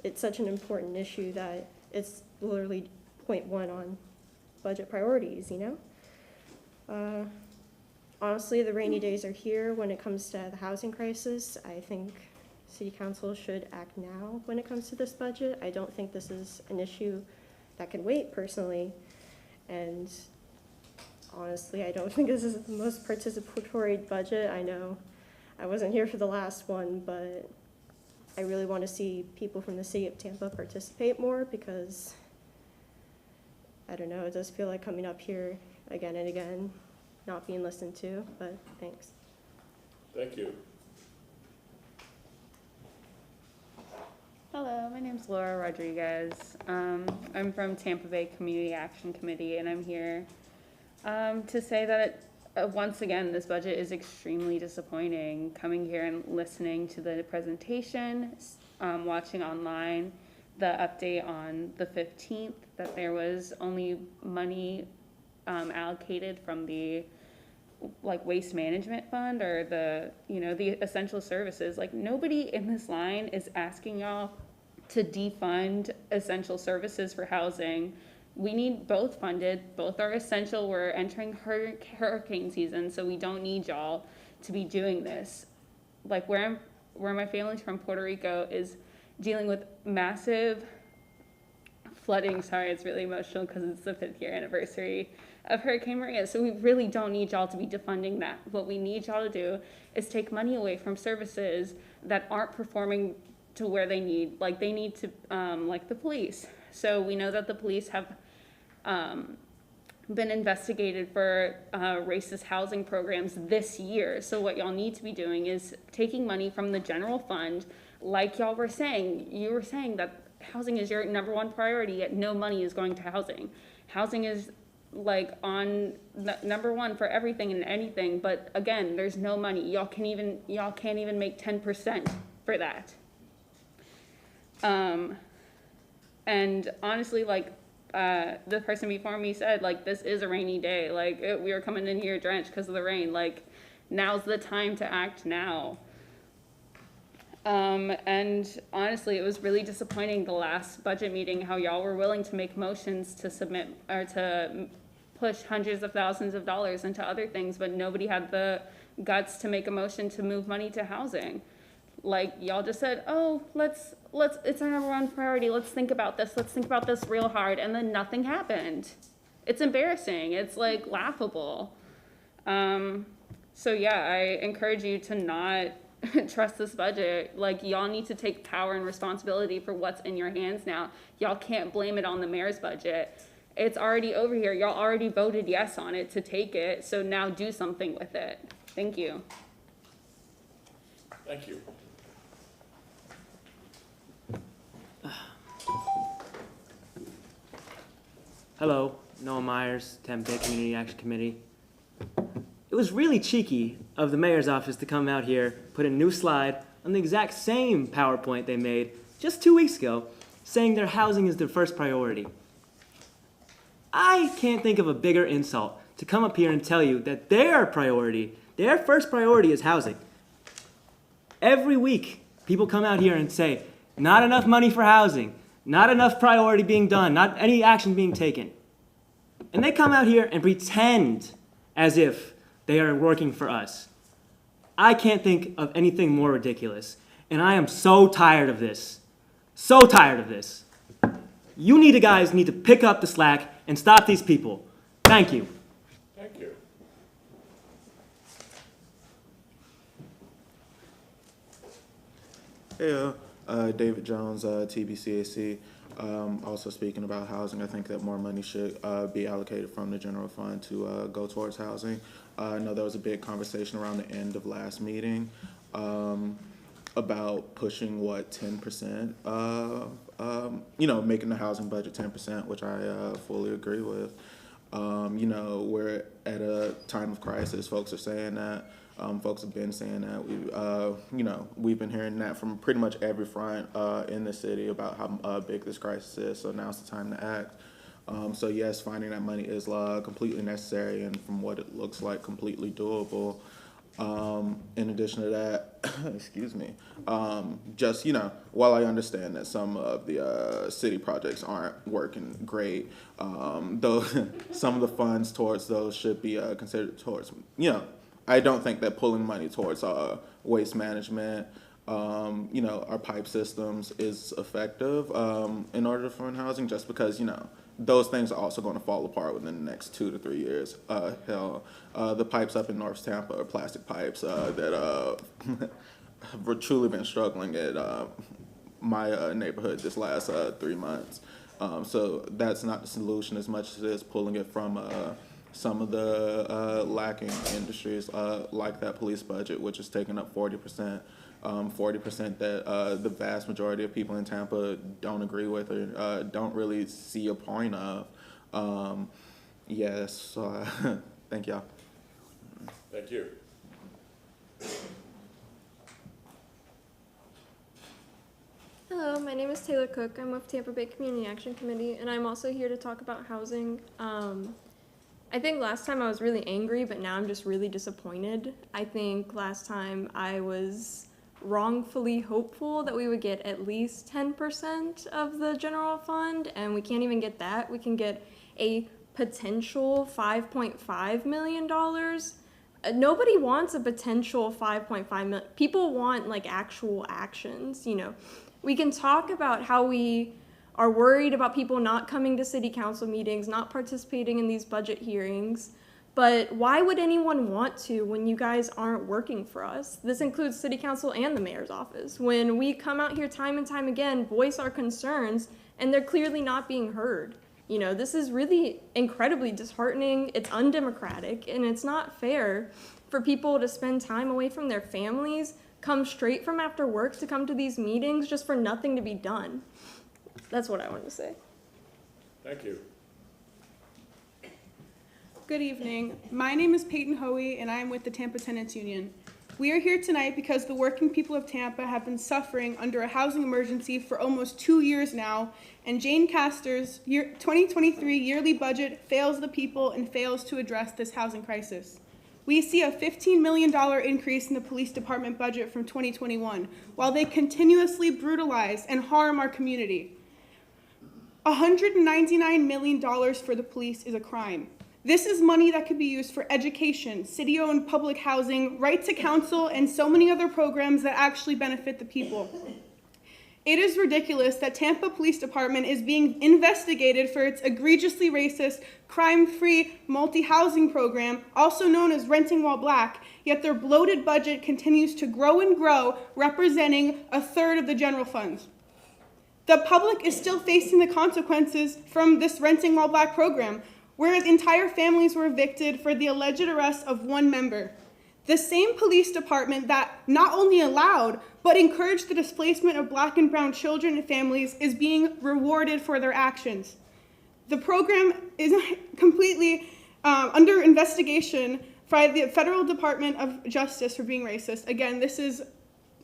Speaker 13: it's such an important issue that it's literally 0.1 on budget priorities, you know? Honestly, the rainy days are here when it comes to the housing crisis. I think City Council should act now when it comes to this budget. I don't think this is an issue that can wait personally. And honestly, I don't think this is the most participatory budget. I know I wasn't here for the last one, but I really want to see people from the city of Tampa participate more because, I don't know, it does feel like coming up here again and again, not being listened to, but thanks.
Speaker 1: Thank you.
Speaker 14: Hello, my name's Laura Rodriguez. I'm from Tampa Bay Community Action Committee, and I'm here to say that once again, this budget is extremely disappointing. Coming here and listening to the presentation, watching online the update on the 15th that there was only money allocated from the waste management fund or the essential services. Like, nobody in this line is asking y'all to defund essential services for housing. We need both funded. Both are essential. We're entering hurricane season, so we don't need y'all to be doing this. Like, where my family's from, Puerto Rico, is dealing with massive flooding. Sorry, it's really emotional because it's the 5th year anniversary of Hurricane Maria. So we really don't need y'all to be defunding that. What we need y'all to do is take money away from services that aren't performing to where they need. Like, they need to, like the police. So we know that the police have been investigated for racist housing programs this year. So what y'all need to be doing is taking money from the general fund, like y'all were saying. You were saying that housing is your #1 priority, yet no money is going to housing. Housing is on #1 for everything and anything, but again, there's no money. Y'all can't even make 10% for that. And honestly, the person before me said, this is a rainy day. We were coming in here drenched because of the rain. Now's the time to act now. And honestly, it was really disappointing the last budget meeting how y'all were willing to make motions to submit or to push hundreds of thousands of dollars into other things, but nobody had the guts to make a motion to move money to housing. Y'all just said, oh, let's, it's our #1 priority. Let's think about this. Let's think about this real hard. And then nothing happened. It's embarrassing. It's laughable. So yeah, I encourage you to not trust this budget. Y'all need to take power and responsibility for what's in your hands now. Y'all can't blame it on the mayor's budget. It's already over here. Y'all already voted yes on it to take it. So now do something with it. Thank you.
Speaker 1: Thank you.
Speaker 15: Hello, Noah Myers, Tampa Bay Community Action Committee. It was really cheeky of the mayor's office to come out here, put a new slide on the exact same PowerPoint they made just 2 weeks ago, saying their housing is their first priority. I can't think of a bigger insult to come up here and tell you that their first priority is housing. Every week, people come out here and say, not enough money for housing, not enough priority being done, not any action being taken. And they come out here and pretend as if they are working for us. I can't think of anything more ridiculous. And I am so tired of this. So tired of this. You guys need to pick up the slack and stop these people. Thank you.
Speaker 1: Thank you.
Speaker 16: Hey, David Jones, TBCAC. Also speaking about housing, I think that more money should be allocated from the general fund to go towards housing. I know there was a big conversation around the end of last meeting about pushing 10%, making the housing budget 10%, which I fully agree with. We're at a time of crisis. Folks are saying that. Folks have been saying that. We've been hearing that from pretty much every front in the city about how big this crisis is. So now's the time to act. So yes, finding that money is completely necessary, and from what it looks like, completely doable. In addition to that, excuse me, while I understand that some of the city projects aren't working great, though some of the funds towards those should be considered towards, I don't think that pulling money towards waste management, our pipe systems is effective in order to fund housing, just because, those things are also going to fall apart within the next 2 to 3 years. The pipes up in North Tampa are plastic pipes that have truly been struggling at my neighborhood this last 3 months. So that's not the solution as much as it is pulling it from some of the lacking industries, like that police budget, which is taking up 40%. 40% that the vast majority of people in Tampa don't agree with or don't really see a point of. So thank y'all.
Speaker 1: Thank you.
Speaker 17: Hello, my name is Taylor Cook. I'm with Tampa Bay Community Action Committee, and I'm also here to talk about housing. I think last time I was really angry, but now I'm just really disappointed. I think last time I was wrongfully hopeful that we would get at least 10% of the general fund, and we can't even get that. We can get a potential $5.5 million. Nobody wants a potential $5.5 million. People want actual actions, We can talk about how we are worried about people not coming to city council meetings, not participating in these budget hearings, but why would anyone want to when you guys aren't working for us? This includes city council and the mayor's office. When we come out here time and time again, voice our concerns, and they're clearly not being heard. This is really incredibly disheartening. It's undemocratic, and it's not fair for people to spend time away from their families, come straight from after work to come to these meetings just for nothing to be done. That's what I wanted to say.
Speaker 1: Thank you.
Speaker 18: Good evening. My name is Peyton Hoey, and I am with the Tampa Tenants Union. We are here tonight because the working people of Tampa have been suffering under a housing emergency for almost 2 years now, and Jane Castor's 2023 yearly budget fails the people and fails to address this housing crisis. We see a $15 million increase in the police department budget from 2021, while they continuously brutalize and harm our community. $199 million for the police is a crime. This is money that could be used for education, city-owned public housing, right to counsel, and so many other programs that actually benefit the people. It is ridiculous that Tampa Police Department is being investigated for its egregiously racist, crime-free multi-housing program, also known as Renting While Black, yet their bloated budget continues to grow and grow, representing a third of the general funds. The public is still facing the consequences from this Renting While Black program, whereas entire families were evicted for the alleged arrest of one member. The same police department that not only allowed, but encouraged the displacement of Black and brown children and families is being rewarded for their actions. The program is completely under investigation by the Federal Department of Justice for being racist. Again, this is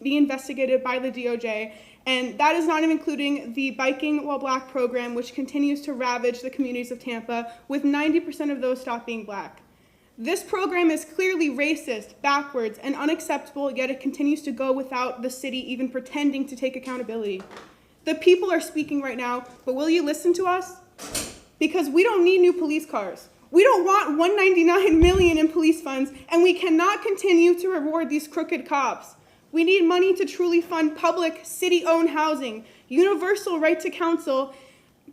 Speaker 18: being investigated by the DOJ, and that is not even including the Biking While Black program, which continues to ravage the communities of Tampa, with 90% of those stopped being black. This program is clearly racist, backwards, and unacceptable, yet it continues to go without the city even pretending to take accountability. The people are speaking right now, but will you listen to us? Because we don't need new police cars. We don't want $199 million in police funds, and we cannot continue to reward these crooked cops. We need money to truly fund public, city-owned housing, universal right to counsel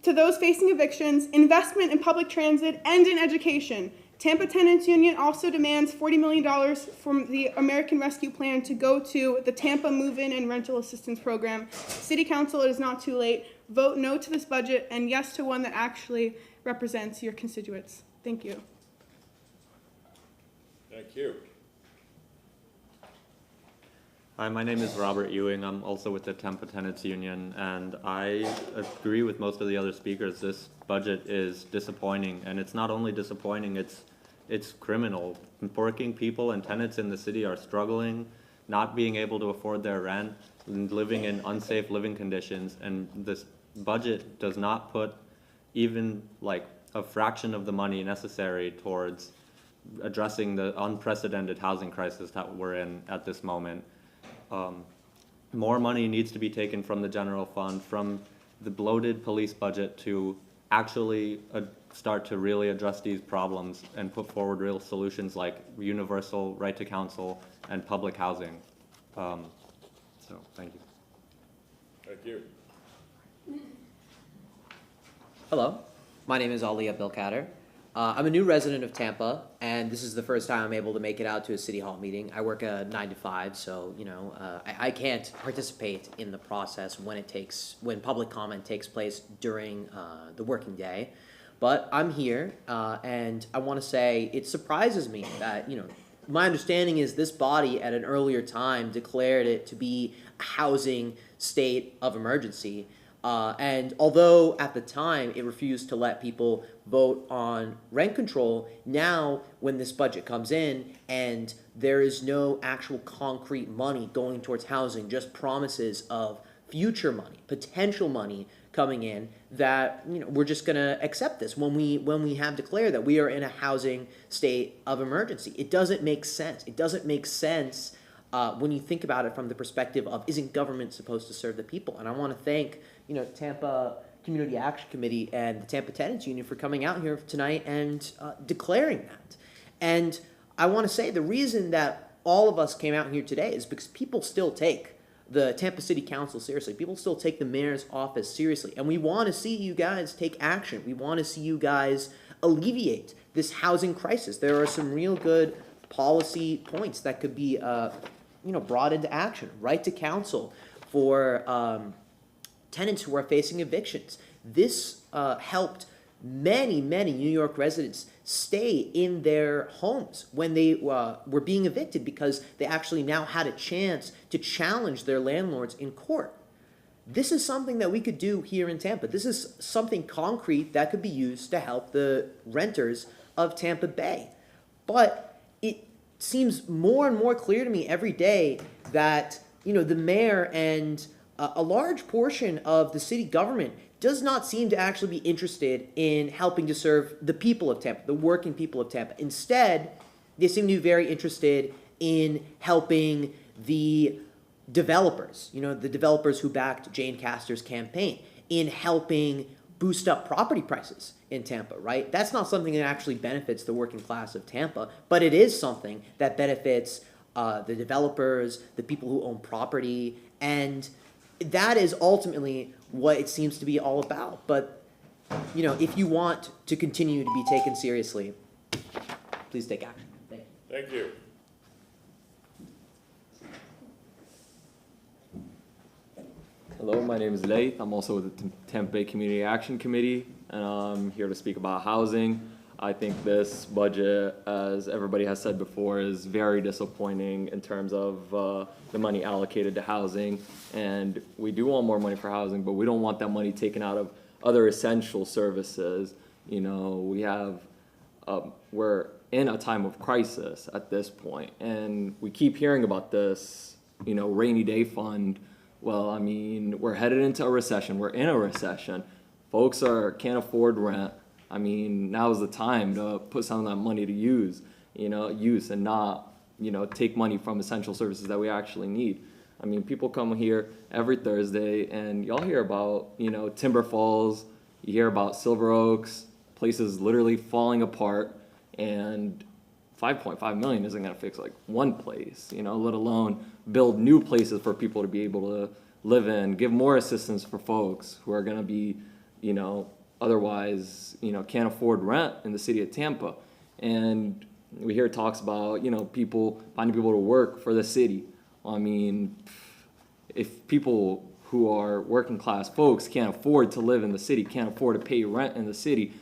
Speaker 18: to those facing evictions, investment in public transit, and in education. Tampa Tenants Union also demands $40 million from the American Rescue Plan to go to the Tampa Move-In and Rental Assistance Program. City Council, it is not too late. Vote no to this budget and yes to one that actually represents your constituents. Thank you.
Speaker 1: Thank you.
Speaker 19: Hi, my name is Robert Ewing. I'm also with the Tampa Tenants Union, and I agree with most of the other speakers. This budget is disappointing, and it's not only disappointing, it's criminal. Working people and tenants in the city are struggling, not being able to afford their rent, and living in unsafe living conditions, and this budget does not put even like a fraction of the money necessary towards addressing the unprecedented housing crisis that we're in at this moment. More money needs to be taken from the general fund, from the bloated police budget, to actually start to really address these problems and put forward real solutions like universal right to counsel and public housing. So, thank you.
Speaker 1: Thank you.
Speaker 20: Hello, my name is Ali Abdelkader. I'm a new resident of Tampa, and this is the first time I'm able to make it out to a city hall meeting. I work a 9 to 5, so I can't participate in the process when public comment takes place during the working day. But I'm here, and I want to say it surprises me that my understanding is this body at an earlier time declared it to be a housing state of emergency. And although at the time it refused to let people vote on rent control, now when this budget comes in and there is no actual concrete money going towards housing, just promises of future money, potential money coming in, that we're just going to accept this when we have declared that we are in a housing state of emergency. It doesn't make sense. It doesn't make sense when you think about it from the perspective of, isn't government supposed to serve the people? And I want to thank Tampa Community Action Committee and the Tampa Tenants Union for coming out here tonight and declaring that. And I want to say the reason that all of us came out here today is because people still take the Tampa City Council seriously. People still take the mayor's office seriously. And we want to see you guys take action. We want to see you guys alleviate this housing crisis. There are some real good policy points that could be brought into action. Right to counsel for tenants who are facing evictions. This helped many New York residents stay in their homes when they were being evicted, because they actually now had a chance to challenge their landlords in court. This is something that we could do here in Tampa. This is something concrete that could be used to help the renters of Tampa Bay. But it seems more and more clear to me every day that the mayor and a large portion of the city government does not seem to actually be interested in helping to serve the people of Tampa, the working people of Tampa. Instead, they seem to be very interested in helping the developers, the developers who backed Jane Castor's campaign, in helping boost up property prices in Tampa, right? That's not something that actually benefits the working class of Tampa, but it is something that benefits the developers, the people who own property, and that is ultimately what it seems to be all about. But, if you want to continue to be taken seriously, please take action. Thank you.
Speaker 1: Thank you.
Speaker 19: Hello, my name is Laith. I'm also with the Tampa Bay Community Action Committee, and I'm here to speak about housing. I think this budget, as everybody has said before, is very disappointing in terms of the money allocated to housing. And we do want more money for housing, but we don't want that money taken out of
Speaker 21: other essential services. You know, we have, we're in a time of crisis at this point, and we keep hearing about this, you know, rainy day fund. Well, I mean, we're headed into a recession. We're in a recession. Folks can't afford rent. I mean, now's the time to put some of that money to use and not, you know, take money from essential services that we actually need. I mean, people come here every Thursday and y'all hear about, you know, Timber Falls, you hear about Silver Oaks, places literally falling apart, and 5.5 million isn't gonna fix like one place, you know, let alone build new places for people to be able to live in, give more assistance for folks who are gonna be, you know, otherwise, you know, can't afford rent in the city of Tampa. And we hear talks about, you know, people finding people to work for the city. I mean, if people who are working class folks can't afford to live in the city, can't afford to pay rent in the city,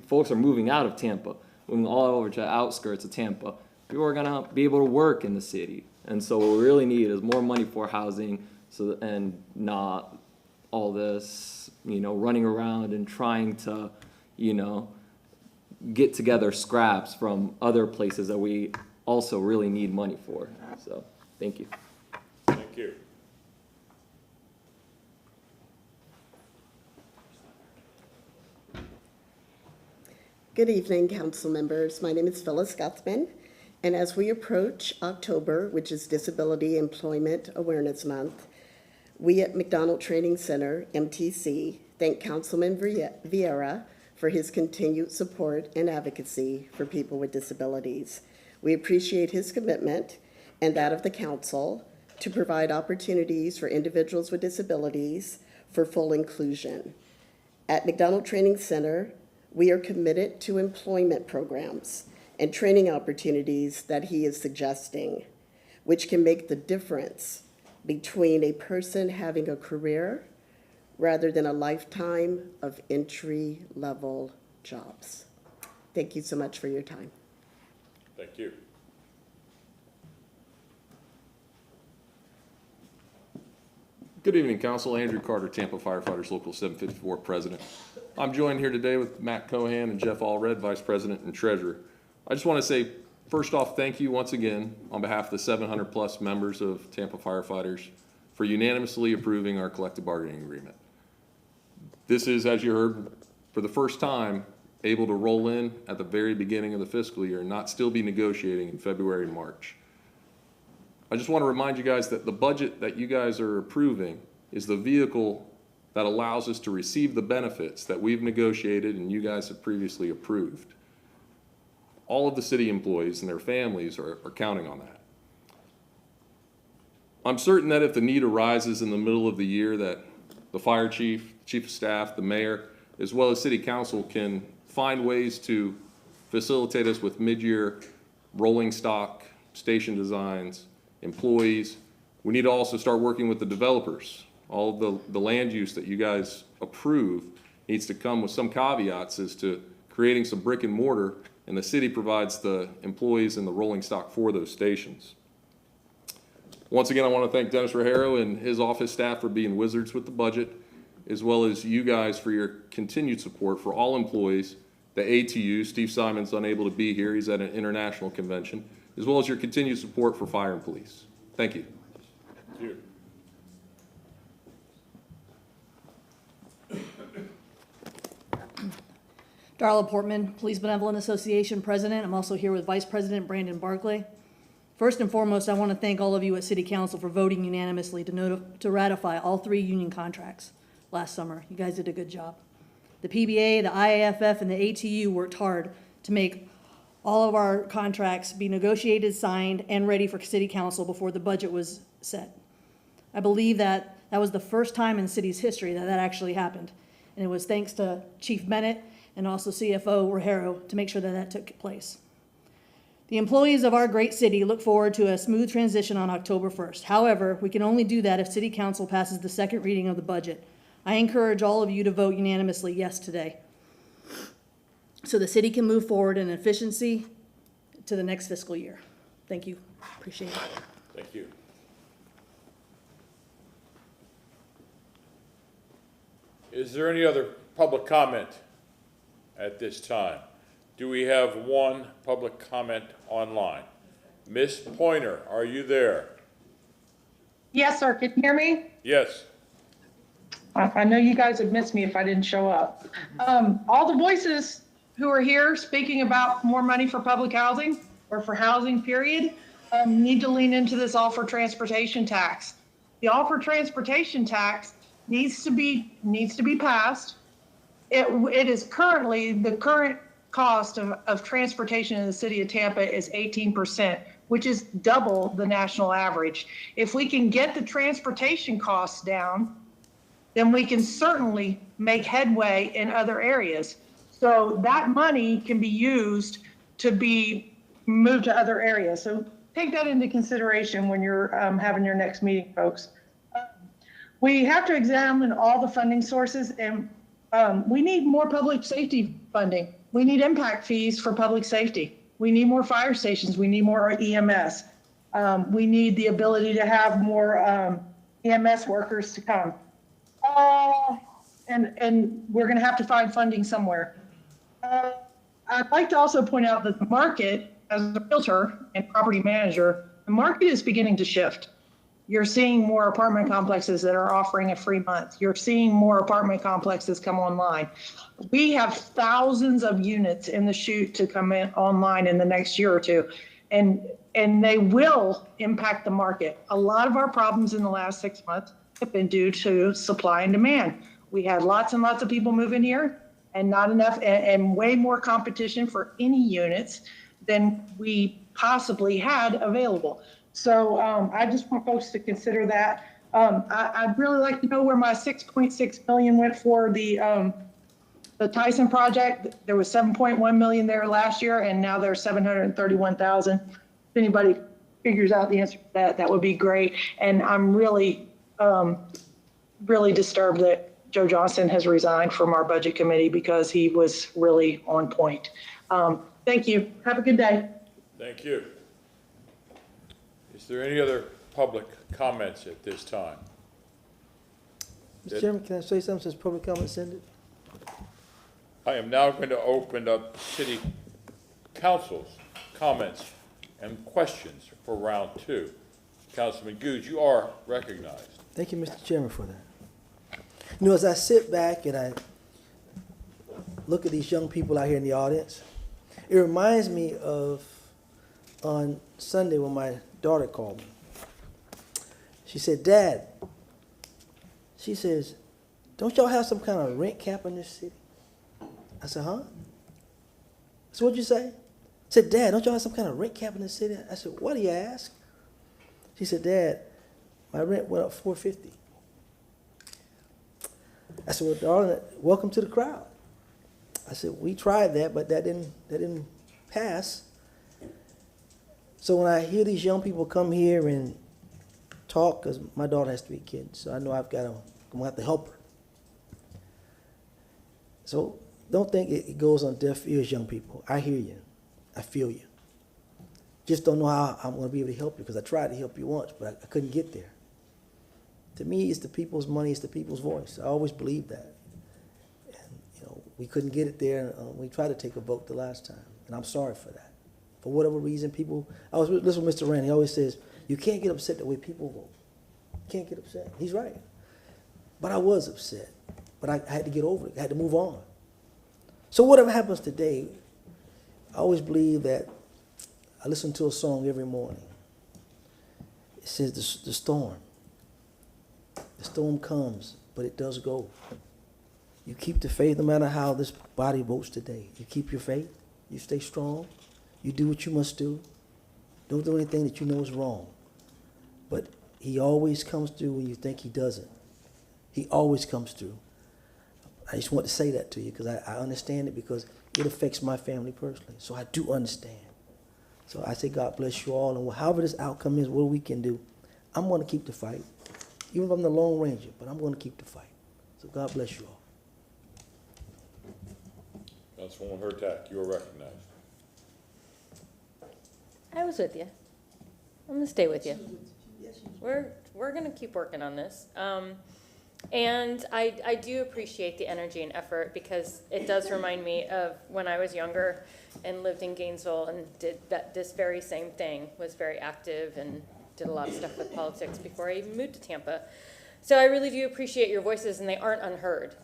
Speaker 21: folks are moving out of Tampa, moving all over to the outskirts of Tampa. People are gonna be able to work in the city. And so what we really need is more money for housing, and not all this, you know, running around and trying to, you know, get together scraps from other places that we also really need money for. So, thank you.
Speaker 1: Thank you.
Speaker 22: Good evening, council members. My name is Phyllis Guthman, and as we approach October, which is Disability Employment Awareness Month, we at McDonald Training Center, MTC, thank Councilman Vieira for his continued support and advocacy for people with disabilities. We appreciate his commitment and that of the council to provide opportunities for individuals with disabilities for full inclusion. At McDonald Training Center, we are committed to employment programs and training opportunities that he is suggesting, which can make the difference between a person having a career rather than a lifetime of entry-level jobs. Thank you so much for your time.
Speaker 1: Thank you.
Speaker 23: Good evening, Council. Andrew Carter, Tampa Firefighters Local 754 President. I'm joined here today with Matt Cohan and Jeff Allred, Vice President and Treasurer. I just want to say, first off, thank you once again on behalf of the 700 plus members of Tampa Firefighters for unanimously approving our collective bargaining agreement. This is, as you heard, for the first time, able to roll in at the very beginning of the fiscal year and not still be negotiating in February and March. I just want to remind you guys that the budget that you guys are approving is the vehicle that allows us to receive the benefits that we've negotiated and you guys have previously approved. All of the city employees and their families are counting on that. I'm certain that if the need arises in the middle of the year, that the fire chief, chief of staff, the mayor, as well as city council can find ways to facilitate us with mid-year rolling stock, station designs, employees. We need to also start working with the developers. All of the land use that you guys approve needs to come with some caveats as to creating some brick and mortar, and the city provides the employees and the rolling stock for those stations. Once again, I want to thank Dennis Rogero and his office staff for being wizards with the budget, as well as you guys for your continued support for all employees, the ATU, Steve Simon's unable to be here, he's at an international convention, as well as your continued support for fire and police. Thank you.
Speaker 1: Thank you.
Speaker 24: Darla Portman, Police Benevolent Association President. I'm also here with Vice President Brandon Barclay. First and foremost, I want to thank all of you at City Council for voting unanimously to ratify all 3 union contracts last summer. You guys did a good job. The PBA, the IAFF, and the ATU worked hard to make all of our contracts be negotiated, signed, and ready for City Council before the budget was set. I believe that was the first time in the city's history that actually happened. And it was thanks to Chief Bennett and also CFO Rogero to make sure that took place. The employees of our great city look forward to a smooth transition on October 1st. However, we can only do that if City Council passes the second reading of the budget. I encourage all of you to vote unanimously yes today, so the city can move forward in efficiency to the next fiscal year. Thank you. Appreciate it.
Speaker 1: Thank you. Is there any other public comment at this time. Do we have one public comment online? Miss Pointer, are you there?
Speaker 2: Yes, sir. Can you hear me?
Speaker 1: Yes.
Speaker 2: I know you guys would miss me if I didn't show up. All the voices who are here speaking about more money for public housing or for housing, period, need to lean into this all for transportation tax. The all for transportation tax needs to be passed. It is currently, the current cost of transportation in the city of Tampa is 18%, which is double the national average. If we can get the transportation costs down, then we can certainly make headway in other areas. So that money can be used to be moved to other areas. So take that into consideration when you're having your next meeting, folks. We have to examine all the funding sources, and we need more public safety funding. We need impact fees for public safety. We need more fire stations. We need more EMS. We need the ability to have more EMS workers to come. And we're going to have to find funding somewhere. I'd like to also point out that the market, as a realtor and property manager, the market is beginning to shift. You're seeing more apartment complexes that are offering a free month. You're seeing more apartment complexes come online. We have thousands of units in the chute to come in online in the next year or two, and they will impact the market. A lot of our problems in the last 6 months have been due to supply and demand. We had lots and lots of people move in here and not enough, and way more competition for any units than we possibly had available. So I just want folks to consider that. I'd really like to know where my $6.6 million went for the Tyson project. There was $7.1 million there last year, and now there's $731,000. If anybody figures out the answer to that, that would be great. And I'm really, really disturbed that Joe Johnson has resigned from our budget committee because he was really on point. Thank you. Have a good day.
Speaker 1: Thank you. Is there any other public comments at this time?
Speaker 9: Mr. Chairman, can I say something since public comments ended?
Speaker 1: I am now going to open up City Council's comments and questions for round two. Councilman Good, you are recognized.
Speaker 9: Thank you, Mr. Chairman, for that. You know, as I sit back and I look at these young people out here in the audience, it reminds me of on Sunday when my daughter called me. She said, Dad, she says, don't y'all have some kind of rent cap in this city? I said, huh? So what'd you say? I said, Dad, don't y'all have some kind of rent cap in this city? I said, what do you ask? She said, Dad, my rent went up $450. I said, well, darling, welcome to the crowd. I said, we tried that, but that didn't pass. So when I hear these young people come here and talk, because my daughter has 3 kids, so I know I'm going to have to help her. So don't think it goes on deaf ears, young people. I hear you. I feel you. Just don't know how I'm going to be able to help you, because I tried to help you once, but I couldn't get there. To me, it's the people's money, it's the people's voice. I always believed that. And, you know, we couldn't get it there. We tried to take a vote the last time, and I'm sorry for that. For whatever reason, people, I was listening to Mr. Rand, he always says, you can't get upset the way people vote. You can't get upset. He's right. But I was upset. But I had to get over it. I had to move on. So whatever happens today, I always believe that I listen to a song every morning. It says the storm. The storm comes, but it does go. You keep the faith no matter how this body votes today. You keep your faith. You stay strong. You do what you must do. Don't do anything that you know is wrong. But he always comes through when you think he doesn't. He always comes through. I just want to say that to you because I understand it, because it affects my family personally. So I do understand. So I say God bless you all. And however this outcome is, what we can do, I'm going to keep the fight. Even if I'm the Lone Ranger, but I'm going to keep the fight. So God bless you all.
Speaker 1: Councilwoman Hurtak, you are recognized.
Speaker 11: I was with you. I'm gonna stay with you. We're gonna keep working on this. And I do appreciate the energy and effort because it does remind me of when I was younger and lived in Gainesville and did this very same thing, was very active and did a lot of stuff with politics before I even moved to Tampa. So I really do appreciate your voices, and they aren't unheard.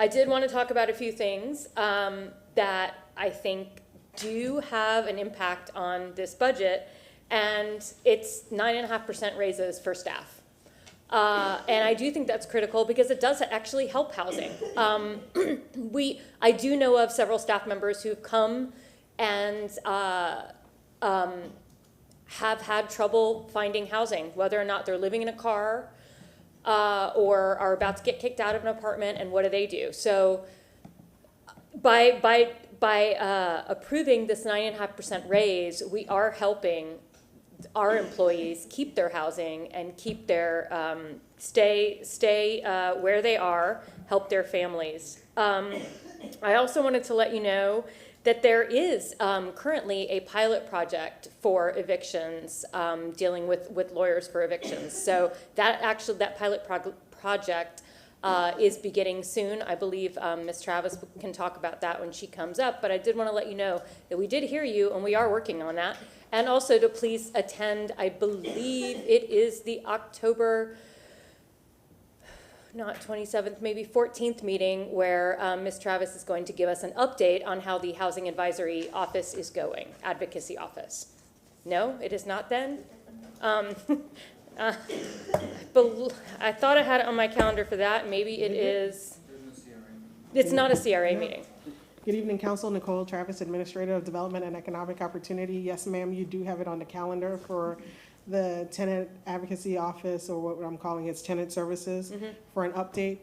Speaker 11: I did want to talk about a few things that I think do have an impact on this budget, and it's 9.5% raises for staff. And I do think that's critical because it does actually help housing. I do know of several staff members who've come and have had trouble finding housing, whether or not they're living in a car or are about to get kicked out of an apartment, and what do? So by approving this 9.5% raise, we are helping our employees keep their housing and keep their stay where they are, help their families. I also wanted to let you know that there is currently a pilot project for evictions, dealing with lawyers for evictions. So that pilot project is beginning soon. I believe Ms. Travis can talk about that when she comes up, but I did want to let you know that we did hear you and we are working on that. And also to please attend, I believe it is the October, not 27th, maybe 14th meeting where Ms. Travis is going to give us an update on how the Housing Advisory Office is going, Advocacy Office. No, it is not then? I thought I had it on my calendar for that. Maybe it is. It's not a CRA meeting.
Speaker 4: Good evening, Council. Nicole Travis, Administrator of Development and Economic Opportunity. Yes, ma'am, you do have it on the calendar for the Tenant Advocacy Office, or what I'm calling its Tenant Services, for an update.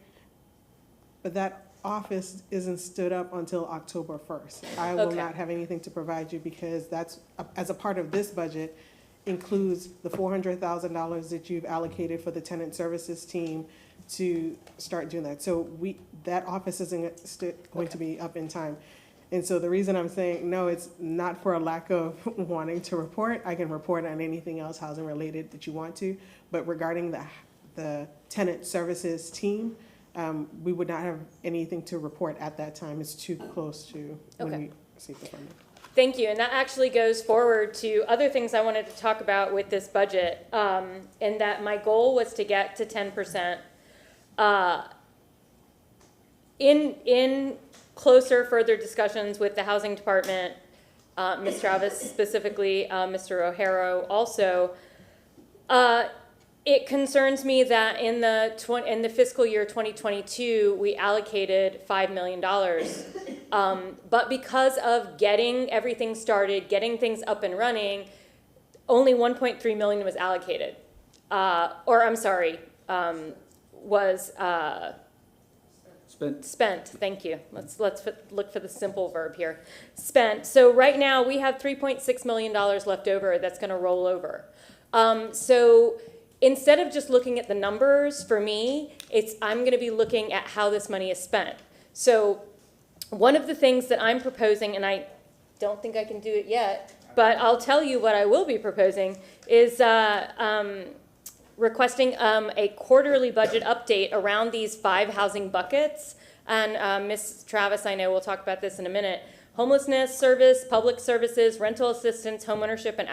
Speaker 4: But that office isn't stood up until October 1st. I will not have anything to provide you because that's, as a part of this budget, includes the $400,000 that you've allocated for the Tenant Services team to start doing that. So that office isn't going to be up in time. And so the reason I'm saying no, it's not for a lack of wanting to report. I can report on anything else housing related that you want to, but regarding the Tenant Services team, we would not have anything to report at that time. It's too close to when we receive the funding.
Speaker 11: Thank you, and that actually goes forward to other things I wanted to talk about with this budget, and that my goal was to get to 10%. In closer, further discussions with the Housing Department, Ms. Travis specifically, Mr. O'Hara also, it concerns me that in the fiscal year 2022, we allocated $5 million. But because of getting everything started, getting things up and running, only $1.3 million was allocated. Was spent. Thank you. Let's look for the simple verb here. Spent. So right now we have $3.6 million left over that's going to roll over. So instead of just looking at the numbers, for me, I'm going to be looking at how this money is spent. So one of the things that I'm proposing, and I don't think I can do it yet, but I'll tell you what I will be proposing, is requesting a quarterly budget update around these 5 housing buckets. And Ms. Travis, I know we'll talk about this in a minute. Homelessness service, public services, rental assistance, homeownership, and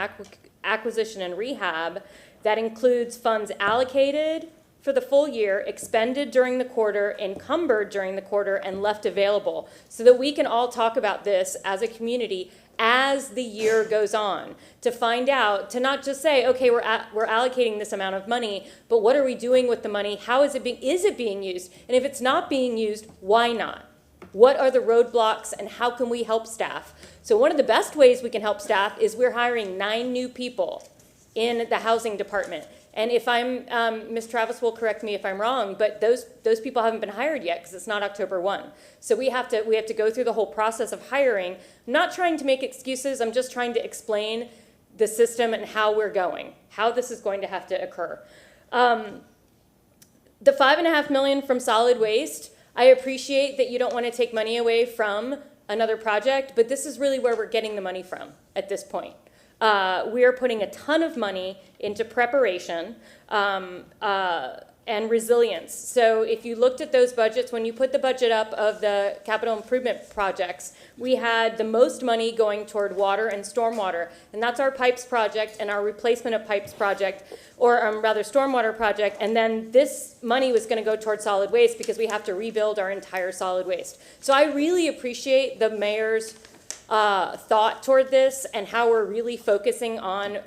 Speaker 11: acquisition and rehab. That includes funds allocated for the full year, expended during the quarter, encumbered during the quarter, and left available, so that we can all talk about this as a community as the year goes on, to find out, to not just say, okay, we're allocating this amount of money, but what are we doing with the money? How is it being used? And if it's not being used, why not? What are the roadblocks and how can we help staff? So one of the best ways we can help staff is we're hiring 9 new people in the housing department. And if Ms. Travis will correct me if I'm wrong, but those people haven't been hired yet because it's not October 1. So we have to go through the whole process of hiring. I'm not trying to make excuses. I'm just trying to explain the system and how we're going, how this is going to have to occur. The $5.5 million from solid waste, I appreciate that you don't want to take money away from another project, but this is really where we're getting the money from at this point. We are putting a ton of money into preparation. and resilience. So if you looked at those budgets, when you put the budget up of the capital improvement projects, we had the most money going toward water and stormwater. And that's our pipes project and our replacement of pipes project, or rather stormwater project. And then this money was going to go toward solid waste because we have to rebuild our entire solid waste. So I really appreciate the mayor's thought toward this and how we're really focusing on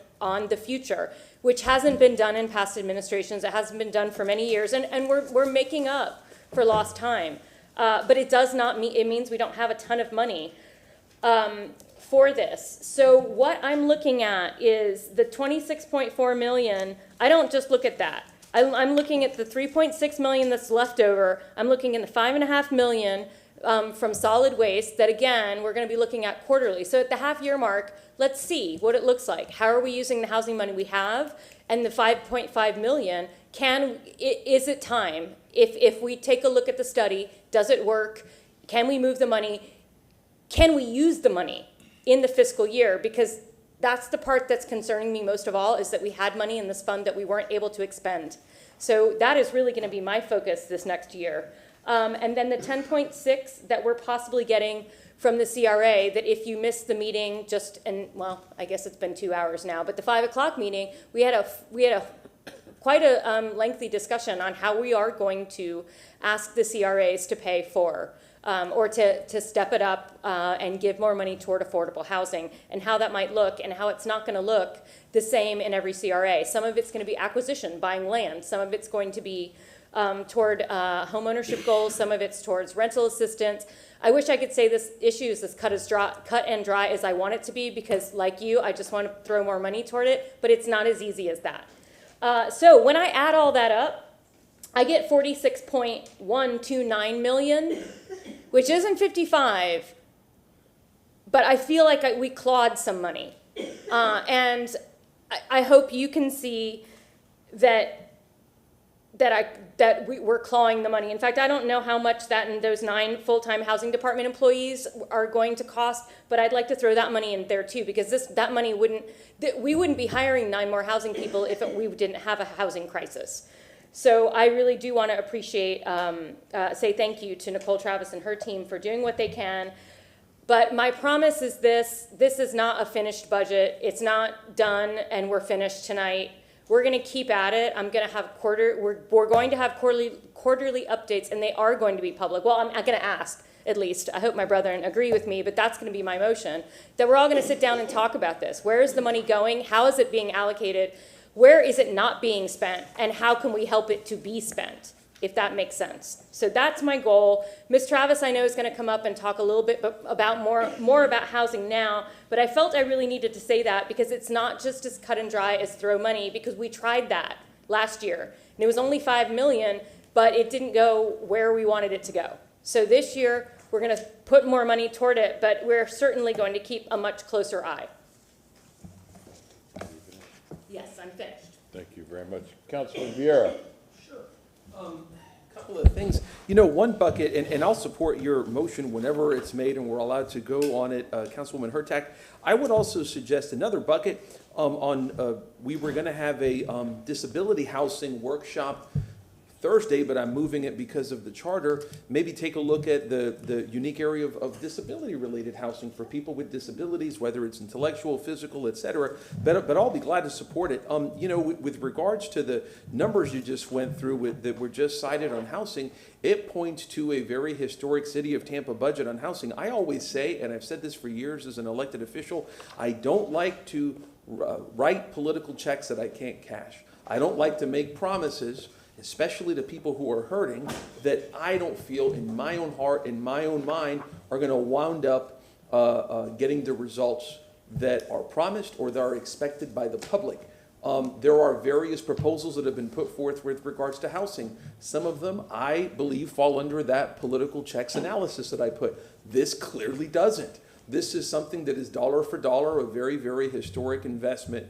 Speaker 11: the future, which hasn't been done in past administrations. It hasn't been done for many years, and we're making up for lost time. But it does not mean, it means we don't have a ton of money for this. So what I'm looking at is the 26.4 million. I don't just look at that. I'm looking at the 3.6 million that's left over. I'm looking at the 5.5 million from solid waste that, again, we're going to be looking at quarterly. So at the half-year mark, let's see what it looks like. How are we using the housing money we have? And the 5.5 million, is it time? If we take a look at the study, does it work? Can we move the money? Can we use the money in the fiscal year? Because that's the part that's concerning me most of all, is that we had money in this fund that we weren't able to expend. So that is really going to be my focus this next year. And then the 10.6 that we're possibly getting from the CRA, that if you missed the meeting well, I guess it's been 2 hours now, but the 5 o'clock meeting, we had a quite a lengthy discussion on how we are going to ask the CRAs to pay for or to step it up and give more money toward affordable housing, and how that might look, and how it's not going to look the same in every CRA. Some of it's going to be acquisition, buying land. Some of it's going to be toward home ownership goals. Some of it's towards rental assistance. I wish I could say this issue is as cut and dry as I want it to be, because like you, I just want to throw more money toward it, but it's not as easy as that. So when I add all that up, I get 46.129 million, which isn't 55, but I feel like we clawed some money. And I hope you can see that we're clawing the money. In fact, I don't know how much that and those 9 full-time housing department employees are going to cost, but I'd like to throw that money in there too, because that money we wouldn't be hiring 9 more housing people if we didn't have a housing crisis. So I really do want to say thank you to Nicole Travis and her team for doing what they can. But my promise is this is not a finished budget. It's not done and we're finished tonight. We're going to keep at it. We're going to have quarterly updates, and they are going to be public. Well, I'm going to ask, at least. I hope my brethren agree with me, but that's going to be my motion, that we're all going to sit down and talk about this. Where is the money going? How is it being allocated? Where is it not being spent? And how can we help it to be spent, if that makes sense? So that's my goal. Ms. Travis, I know, is going to come up and talk a little bit about more about housing now, but I felt I really needed to say that because it's not just as cut and dry as throw money, because we tried that last year. And it was only $5 million, but it didn't go where we wanted it to go. So this year, we're going to put more money toward it, but we're certainly going to keep a much closer eye. Yes, I'm finished.
Speaker 1: Thank you very much. Councilman Vieira.
Speaker 5: Couple of things. You know, one bucket, and I'll support your motion whenever it's made and we're allowed to go on it, Councilwoman Hurtak. I would also suggest another bucket we were going to have a disability housing workshop Thursday, but I'm moving it because of the charter. Maybe take a look at the unique area of disability-related housing for people with disabilities, whether it's intellectual, physical, et cetera. But I'll be glad to support it. You know, with regards to the numbers you just went through that were just cited on housing, it points to a very historic city of Tampa budget on housing. I always say, and I've said this for years as an elected official, I don't like to write political checks that I can't cash. I don't like to make promises, especially to people who are hurting, that I don't feel in my own heart, in my own mind, are going to wound up getting the results that are promised or that are expected by the public. There are various proposals that have been put forth with regards to housing. Some of them, I believe, fall under that political checks analysis that I put. This clearly doesn't. This is something that is dollar for dollar, a very, very historic investment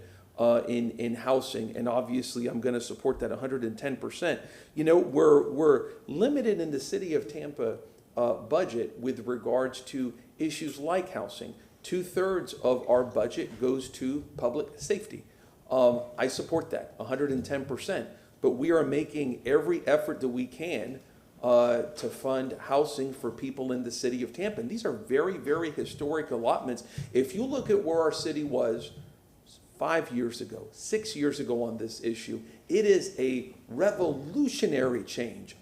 Speaker 5: in housing, and obviously I'm going to support that 110%. You know, we're limited in the city of Tampa budget with regards to issues like housing. 2/3 of our budget goes to public safety. I support that 110%. but we are making every effort that we can to fund housing for people in the city of Tampa. And these are very, very historic allotments. If you look at where our city was 5 years ago, 6 years ago on this issue, it is a revolutionary change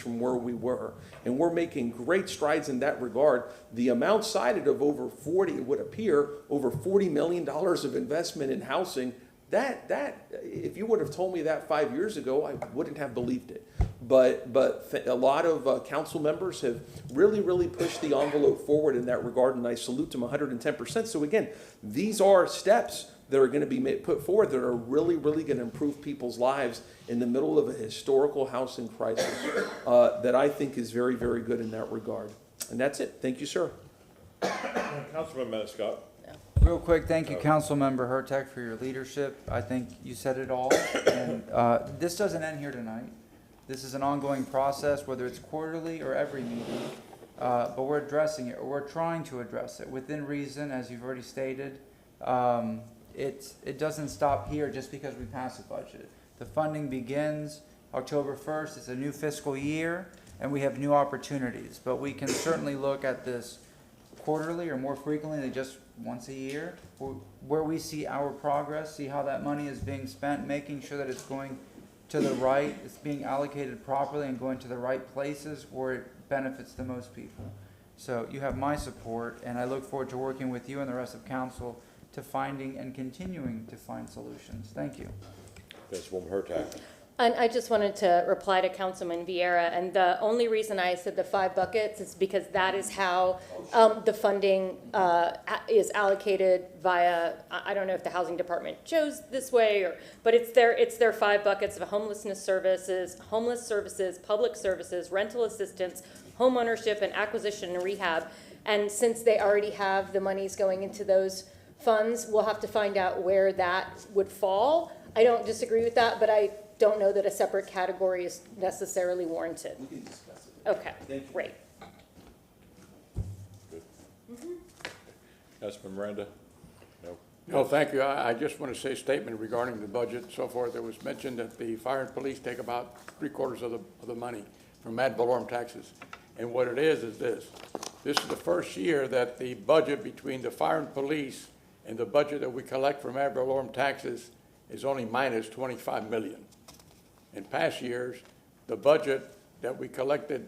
Speaker 5: from where we were. And we're making great strides in that regard. The amount cited of over 40, it would appear, over $40 million of investment in housing, that if you would have told me that 5 years ago, I wouldn't have believed it. But a lot of council members have really pushed the envelope forward in that regard, and I salute them 110%. So again, these are steps that are going to be put forward that are really going to improve people's lives in the middle of a historical housing crisis that I think is very good in that regard. And that's it. Thank you, sir.
Speaker 1: Councilman Maniscalco.
Speaker 6: Real quick, thank you, Councilmember Hurtak, for your leadership. I think you said it all. And this doesn't end here tonight. This is an ongoing process, whether it's quarterly or every meeting. But we're addressing it, or we're trying to address it within reason, as you've already stated. It doesn't stop here just because we pass a budget. The funding begins October 1st. It's a new fiscal year, and we have new opportunities. But we can certainly look at this quarterly or more frequently than just once a year, where we see our progress, see how that money is being spent, making sure that it's going to the right, it's being allocated properly and going to the right places where it benefits the most people. So you have my support, and I look forward to working with you and the rest of council to finding and continuing to find solutions. Thank you.
Speaker 1: Councilwoman Hurtak.
Speaker 11: And I just wanted to reply to Councilman Vieira, and the only reason I said the 5 buckets is because that is how the funding is allocated via, I don't know if the housing department chose this way, but it's their 5 buckets of homeless services, public services, rental assistance, home ownership, and acquisition and rehab. And since they already have the monies going into those funds, we'll have to find out where that would fall. I don't disagree with that, but I don't know that a separate category is necessarily warranted.
Speaker 5: We can discuss it.
Speaker 11: Okay, great.
Speaker 1: Councilman Miranda? No.
Speaker 8: No, thank you. I just want to say a statement regarding the budget and so forth. It was mentioned that the fire and police take about 3/4 of the money from ad valorem taxes. And what it is this. This is the first year that the budget between the fire and police and the budget that we collect from ad valorem taxes is only minus 25 million. In past years, the budget that we collected,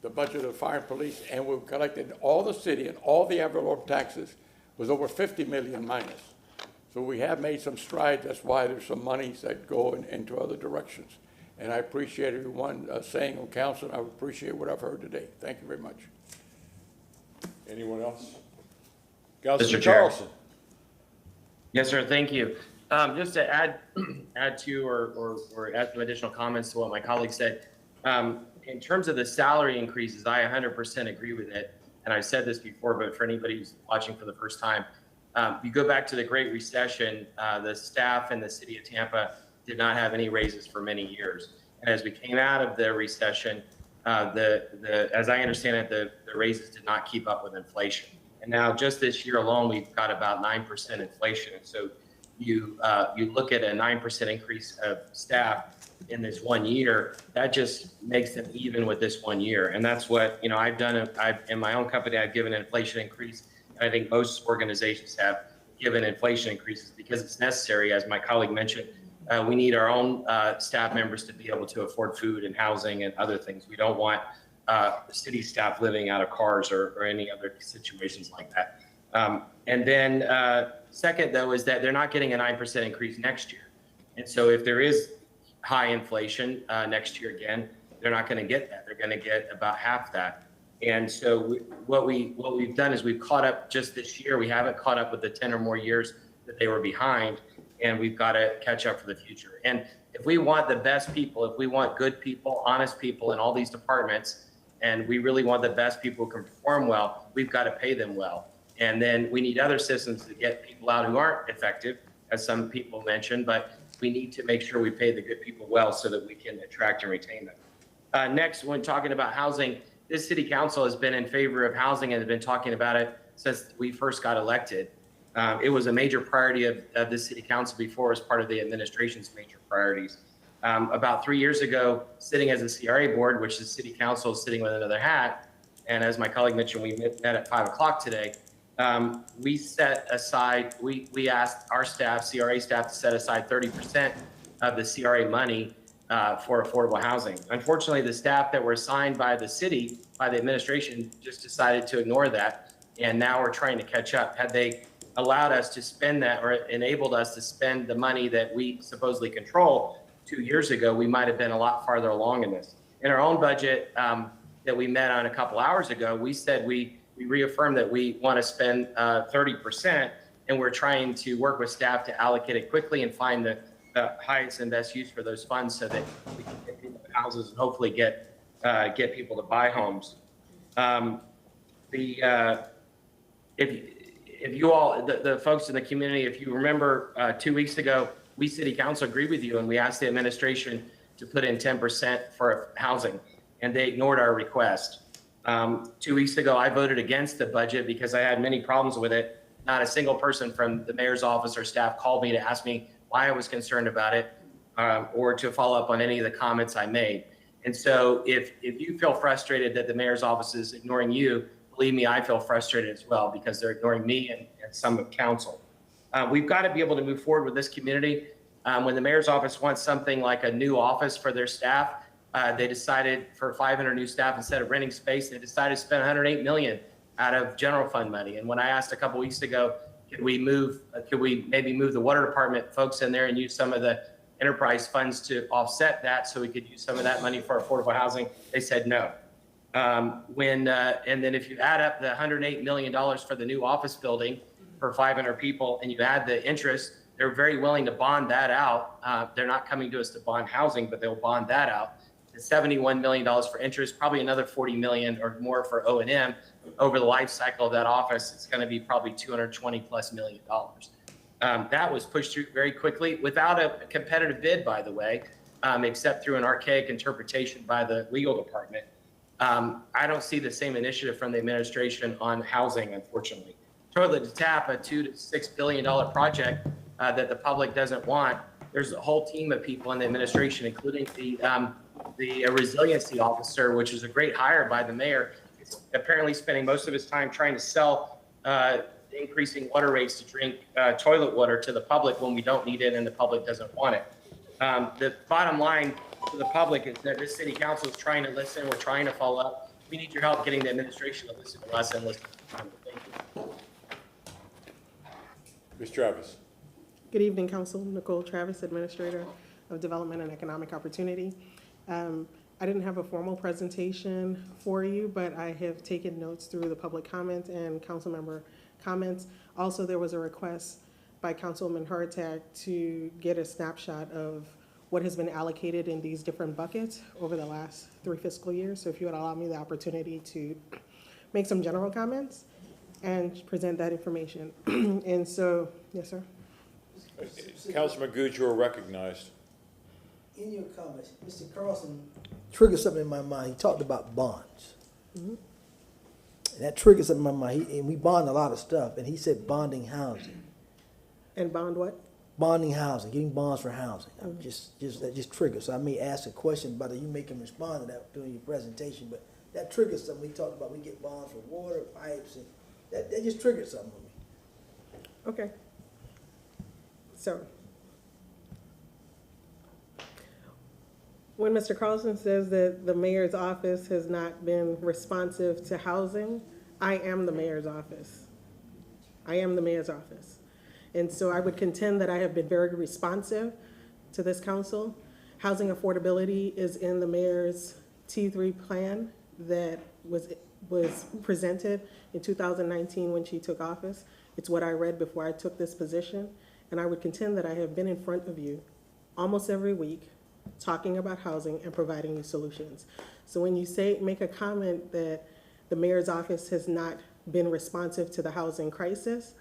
Speaker 8: the budget of fire and police, and we collected all the city and all the ad valorem taxes was over 50 million minus. So we have made some strides. That's why there's some monies that go into other directions. And I appreciate everyone saying on council, and I appreciate what I've heard today. Thank you very much.
Speaker 1: Anyone else? Councilman
Speaker 3: Mr. Chair.
Speaker 1: Carlson.
Speaker 3: Yes, sir. Thank you. Just to add to or add some additional comments to what my colleague said. In terms of the salary increases, I 100% agree with it. And I've said this before, but for anybody who's watching for the first time, you go back to the Great Recession, the staff in the city of Tampa did not have any raises for many years. And as we came out of the recession, as I understand it, the raises did not keep up with inflation. And now just this year alone, we've got about 9% inflation. And so you look at a 9% increase of staff in this 1 year, that just makes them even with this 1 year. And that's what, I've done. In my own company, I've given an inflation increase. And I think most organizations have given inflation increases because it's necessary. As my colleague mentioned, we need our own staff members to be able to afford food and housing and other things. We don't want city staff living out of cars or any other situations like that. And then second, though, is that they're not getting a 9% increase next year. And so if there is high inflation next year again, they're not going to get that. They're going to get about half that. And so what we've done is we've caught up just this year. We haven't caught up with the 10 or more years that they were behind, and we've got to catch up for the future. And if we want the best people, if we want good people, honest people in all these departments, and we really want the best people who can perform well, we've got to pay them well. And then we need other systems to get people out who aren't effective, as some people mentioned, but we need to make sure we pay the good people well so that we can attract and retain them. Next, when talking about housing, this city council has been in favor of housing and has been talking about it since we first got elected. It was a major priority of the city council before as part of the administration's major priorities. About 3 years ago, sitting as a CRA board, which is city council sitting with another hat, and as my colleague mentioned, we met at 5 o'clock today. We set aside, we asked our staff, CRA staff, to set aside 30% of the CRA money for affordable housing. Unfortunately, the staff that were assigned by the city, by the administration, just decided to ignore that. And now we're trying to catch up. Had they allowed us to spend that or enabled us to spend the money that we supposedly control 2 years ago, we might have been a lot farther along in this. In our own budget that we met on a couple hours ago, we said we reaffirmed that we want to spend 30%, and we're trying to work with staff to allocate it quickly and find the highest and best use for those funds so that we can get people houses and hopefully get people to buy homes. If you all, the folks in the community, if you remember 2 weeks ago, we city council agreed with you and we asked the administration to put in 10% for housing, and they ignored our request. 2 weeks ago, I voted against the budget because I had many problems with it. Not a single person from the mayor's office or staff called me to ask me why I was concerned about it or to follow up on any of the comments I made. And so if you feel frustrated that the mayor's office is ignoring you, believe me, I feel frustrated as well because they're ignoring me and some of council. We've got to be able to move forward with this community. When the mayor's office wants something like a new office for their staff, they decided for 500 new staff, instead of renting space, they decided to spend $108 million out of general fund money. And when I asked a couple weeks ago, could we maybe move the water department folks in there and use some of the enterprise funds to offset that so we could use some of that money for affordable housing, they said no. And then if you add up the $108 million for the new office building for 500 people and you add the interest, they're very willing to bond that out. They're not coming to us to bond housing, but they'll bond that out. It's $71 million for interest, probably another $40 million or more for O&M. Over the life cycle of that office, it's going to be probably $220+ million. That was pushed through very quickly without a competitive bid, by the way, except through an archaic interpretation by the legal department. I don't see the same initiative from the administration on housing, unfortunately. Toilet to tap, a $2 to $6 billion project that the public doesn't want. There's a whole team of people in the administration, including the resiliency officer, which is a great hire by the mayor. He's apparently spending most of his time trying to sell increasing water rates to drink toilet water to the public when we don't need it and the public doesn't want it. The bottom line to the public is that this city council is trying to listen. We're trying to follow up. We need your help getting the administration to listen to us and listen to them. Thank you.
Speaker 1: Ms. Travis.
Speaker 4: Good evening, Council. Nicole Travis, Administrator of Development and Economic Opportunity. I didn't have a formal presentation for you, but I have taken notes through the public comment and council member comments. Also, there was a request by Councilwoman Hurtak to get a snapshot of what has been allocated in these different buckets over the last 3 fiscal years. So if you would allow me the opportunity to make some general comments and present that information. And so, yes, sir.
Speaker 1: Councilman Gooch, you are recognized.
Speaker 9: In your comments, Mr. Carlson triggered something in my mind. He talked about bonds. And that triggered something in my mind. And we bond a lot of stuff, and he said bonding housing.
Speaker 4: And bond what?
Speaker 9: Bonding housing, getting bonds for housing. That just triggered. So I may ask a question about it. You may can respond to that during your presentation, but that triggered something. We talked about we get bonds for water, pipes, and that just triggered something for me.
Speaker 4: Okay. So, when Mr. Carlson says that the mayor's office has not been responsive to housing, I am the mayor's office. I am the mayor's office. And so I would contend that I have been very responsive to this council. Housing affordability is in the mayor's T3 plan that was presented in 2019 when she took office. It's what I read before I took this position. And I would contend that I have been in front of you almost every week talking about housing and providing you solutions. So when you make a comment that the mayor's office has not been responsive to the housing crisis,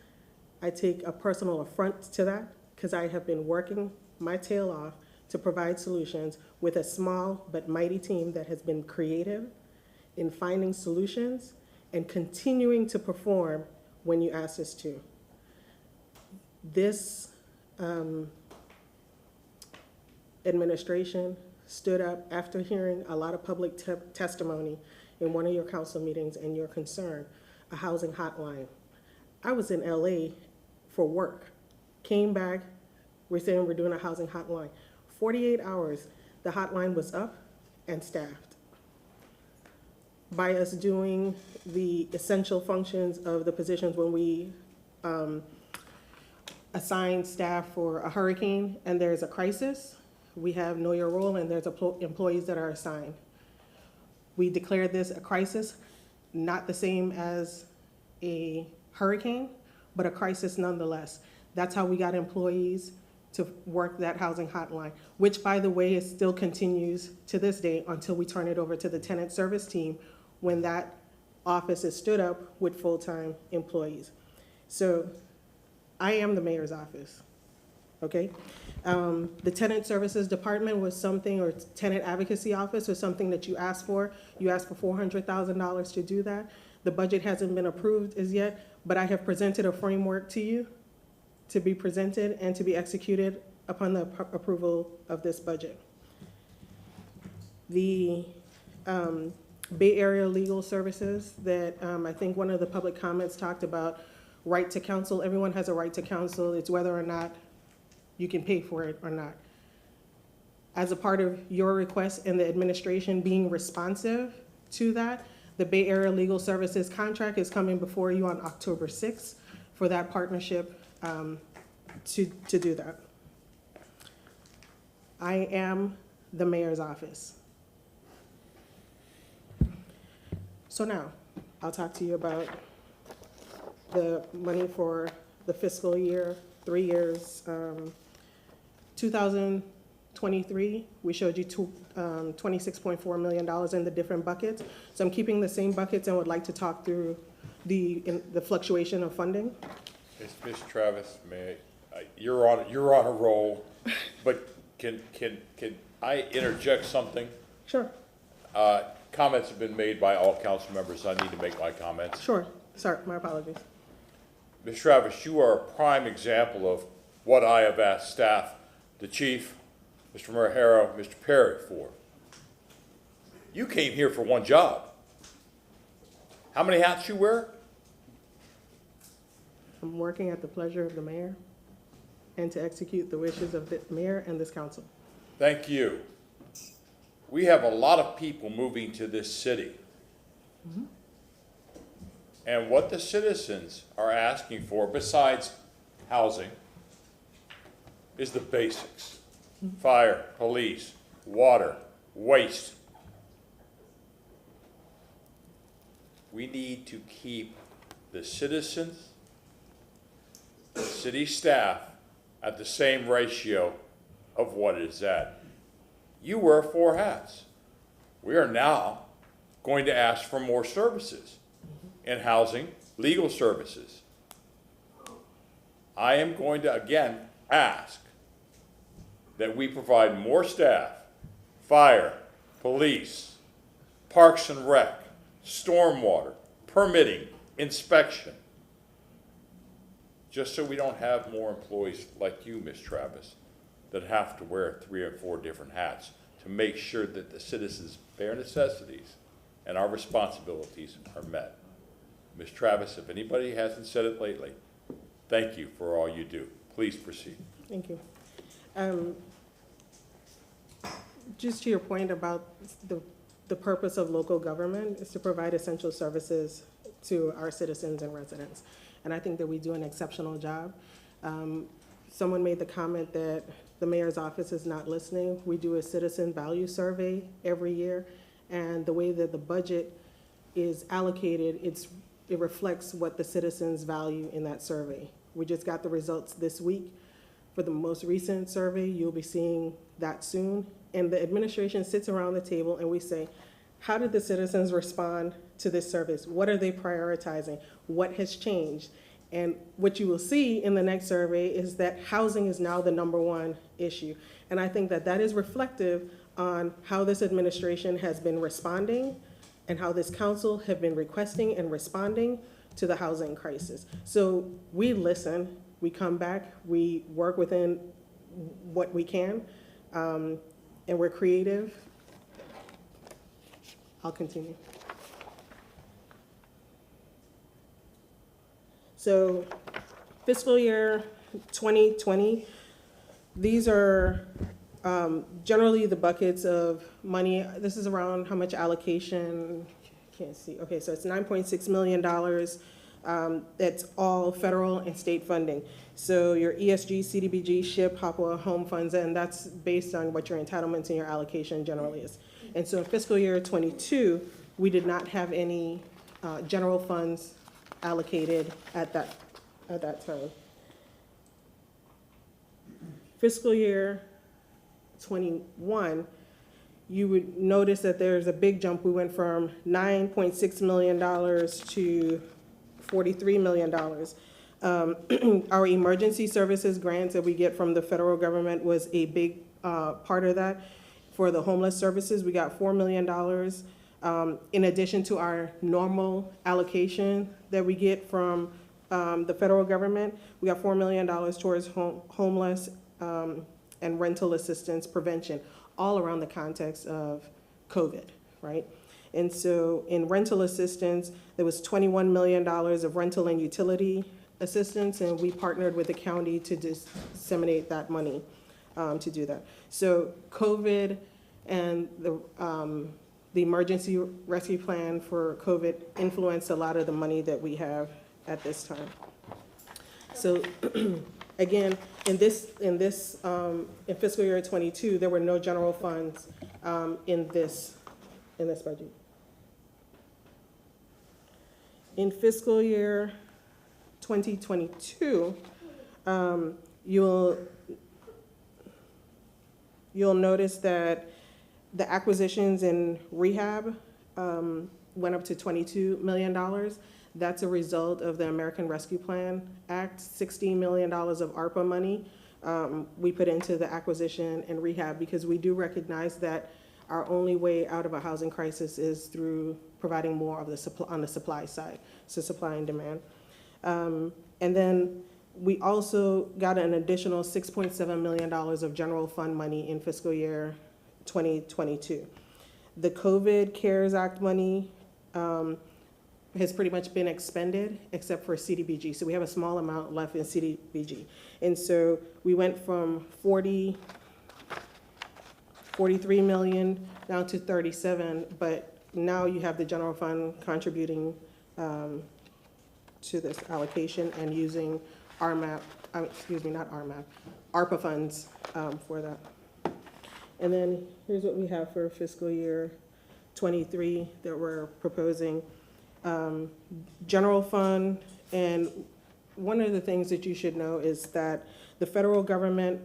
Speaker 4: I take a personal affront to that because I have been working my tail off to provide solutions with a small but mighty team that has been creative in finding solutions and continuing to perform when you ask us to. This administration stood up after hearing a lot of public testimony in one of your council meetings and your concern, a housing hotline. I was in LA for work, came back, we're saying we're doing a housing hotline. 48 hours, the hotline was up and staffed. By us doing the essential functions of the positions when we assign staff for a hurricane and there's a crisis, we have know your role and there's employees that are assigned. We declared this a crisis, not the same as a hurricane, but a crisis nonetheless. That's how we got employees to work that housing hotline, which, by the way, it still continues to this day until we turn it over to the tenant service team when that office is stood up with full-time employees. So I am the mayor's office, okay? The tenant services department was something, or tenant advocacy office was something that you asked for. You asked for $400,000 to do that. The budget hasn't been approved as yet, but I have presented a framework to you to be presented and to be executed upon the approval of this budget. The Bay Area legal services that I think one of the public comments talked about, right to counsel. Everyone has a right to counsel. It's whether or not you can pay for it or not. As a part of your request and the administration being responsive to that, the Bay Area Legal Services contract is coming before you on October 6th for that partnership to do that. I am the mayor's office. So now, I'll talk to you about the money for the fiscal year, 3 years. 2023, we showed you $26.4 million in the different buckets. So I'm keeping the same buckets and would like to talk through the fluctuation of funding.
Speaker 1: Ms. Travis, you're on a roll, but can I interject something?
Speaker 4: Sure.
Speaker 1: Comments have been made by all council members. I need to make my comments.
Speaker 4: Sure. Sorry, my apologies.
Speaker 1: Ms. Travis, you are a prime example of what I have asked staff, the chief, Mr. Marrero, Mr. Perry for. You came here for one job. How many hats you wear?
Speaker 4: I'm working at the pleasure of the mayor and to execute the wishes of the mayor and this council.
Speaker 1: Thank you. We have a lot of people moving to this city.
Speaker 4: Mm-hmm.
Speaker 1: And what the citizens are asking for, besides housing, is the basics. Fire, police, water, waste. We need to keep the citizens, the city staff at the same ratio of what it is at. You wear 4 hats. We are now going to ask for more services in housing, legal services. I am going to, again, ask that we provide more staff, fire, police, parks and rec, stormwater, permitting, inspection, just so we don't have more employees like you, Ms. Travis, that have to wear 3 or 4 different hats to make sure that the citizens' bare necessities and our responsibilities are met. Ms. Travis, if anybody hasn't said it lately, thank you for all you do. Please proceed.
Speaker 4: Thank you. Just to your point about the purpose of local government is to provide essential services to our citizens and residents. And I think that we do an exceptional job. Someone made the comment that the mayor's office is not listening. We do a citizen value survey every year, and the way that the budget is allocated, it reflects what the citizens value in that survey. We just got the results this week. For the most recent survey, you'll be seeing that soon. And the administration sits around the table and we say, how did the citizens respond to this service? What are they prioritizing? What has changed? And what you will see in the next survey is that housing is now the #1 issue. And I think that that is reflective on how this administration has been responding and how this council have been requesting and responding to the housing crisis. So we listen, we come back, we work within what we can, and we're creative. I'll continue. So fiscal year 2020, these are generally the buckets of money. This is around how much allocation, can't see. Okay, so it's $9.6 million. That's all federal and state funding. So your ESG, CDBG, SHIP, HOPWA, home funds, and that's based on what your entitlements and your allocation generally is. And so in fiscal year 22, we did not have any general funds allocated at that time. Fiscal year 21, you would notice that there's a big jump. We went from $9.6 million to $43 million. Our emergency services grants that we get from the federal government was a big part of that. For the homeless services, we got $4 million. In addition to our normal allocation that we get from the federal government, we got $4 million towards homeless and rental assistance prevention, all around the context of COVID, right? And so in rental assistance, there was $21 million of rental and utility assistance, and we partnered with the county to disseminate that money to do that. So COVID and the emergency rescue plan for COVID influenced a lot of the money that we have at this time. So again, in fiscal year 22, there were no general funds in this budget. In fiscal year 2022, you'll notice that the acquisitions and rehab went up to $22 million. That's a result of the American Rescue Plan Act, $16 million of ARPA money we put into the acquisition and rehab, because we do recognize that our only way out of a housing crisis is through providing more of the supply on the supply side, so supply and demand. And then we also got an additional $6.7 million of general fund money in fiscal year 2022. The COVID CARES Act money has pretty much been expended except for CDBG. So we have a small amount left in CDBG. And so we went from 43 million down to 37, but now you have the general fund contributing to this allocation and using RMAP, ARPA funds for that. And then here's what we have for fiscal year 23 that we're proposing. General fund, and one of the things that you should know is that the federal government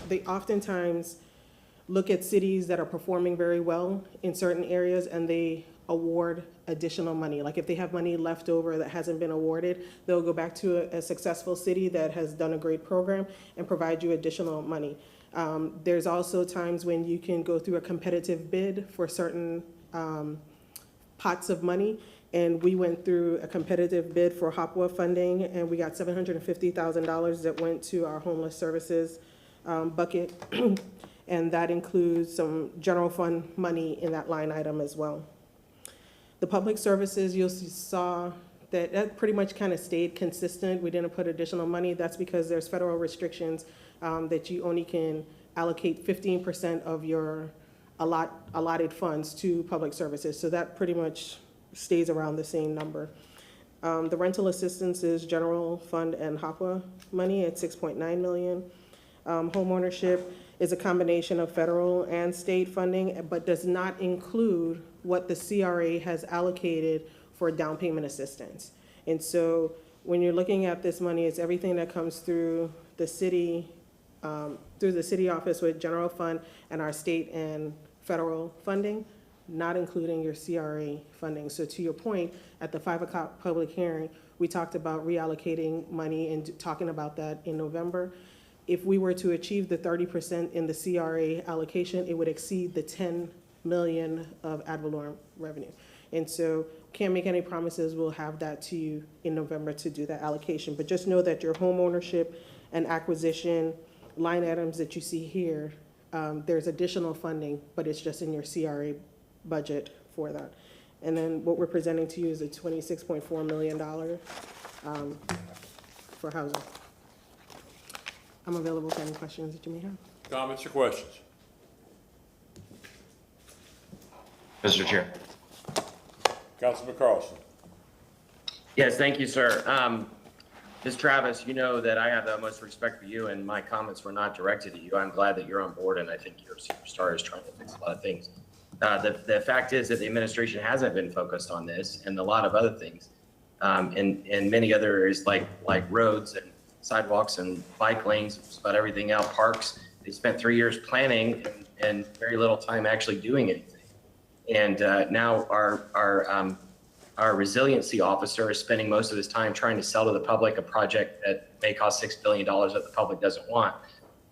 Speaker 4: they oftentimes look at cities that are performing very well in certain areas and they award additional money. Like if they have money left over that hasn't been awarded, they'll go back to a successful city that has done a great program and provide you additional money. There's also times when you can go through a competitive bid for certain pots of money, and we went through a competitive bid for HOPWA funding, and we got $750,000 that went to our homeless services bucket, and that includes some general fund money in that line item as well. The public services, you saw that pretty much kind of stayed consistent. We didn't put additional money. That's because there's federal restrictions that you only can allocate 15% of your allotted funds to public services. So that pretty much stays around the same number. The rental assistance is general fund and HOPWA money at $6.9 million. Home ownership is a combination of federal and state funding, but does not include what the CRA has allocated for down payment assistance. And so when you're looking at this money, it's everything that comes through the city office with general fund and our state and federal funding, not including your CRA funding. So to your point, at the 5 o'clock public hearing, we talked about reallocating money and talking about that in November. If we were to achieve the 30% in the CRA allocation, it would exceed the 10 million of ad valorem revenue. And so can't make any promises. We'll have that to you in November to do that allocation. But just know that your home ownership and acquisition line items that you see here, there's additional funding, but it's just in your CRA budget for that. And then what we're presenting to you is a $26.4 million for housing. I'm available for any questions that you may have.
Speaker 1: Comments or questions?
Speaker 3: Mr. Chair.
Speaker 1: Councilman Carlson.
Speaker 3: Yes, thank you, sir. Ms. Travis, you know that I have the utmost respect for you, and my comments were not directed at you. I'm glad that you're on board, and I think you're a superstar is trying to fix a lot of things. The fact is that the administration hasn't been focused on this and a lot of other things, and many other areas like roads and sidewalks and bike lanes, just about everything else, parks. They spent 3 years planning and very little time actually doing anything. And now our resiliency officer is spending most of his time trying to sell to the public a project that may cost $6 billion that the public doesn't want.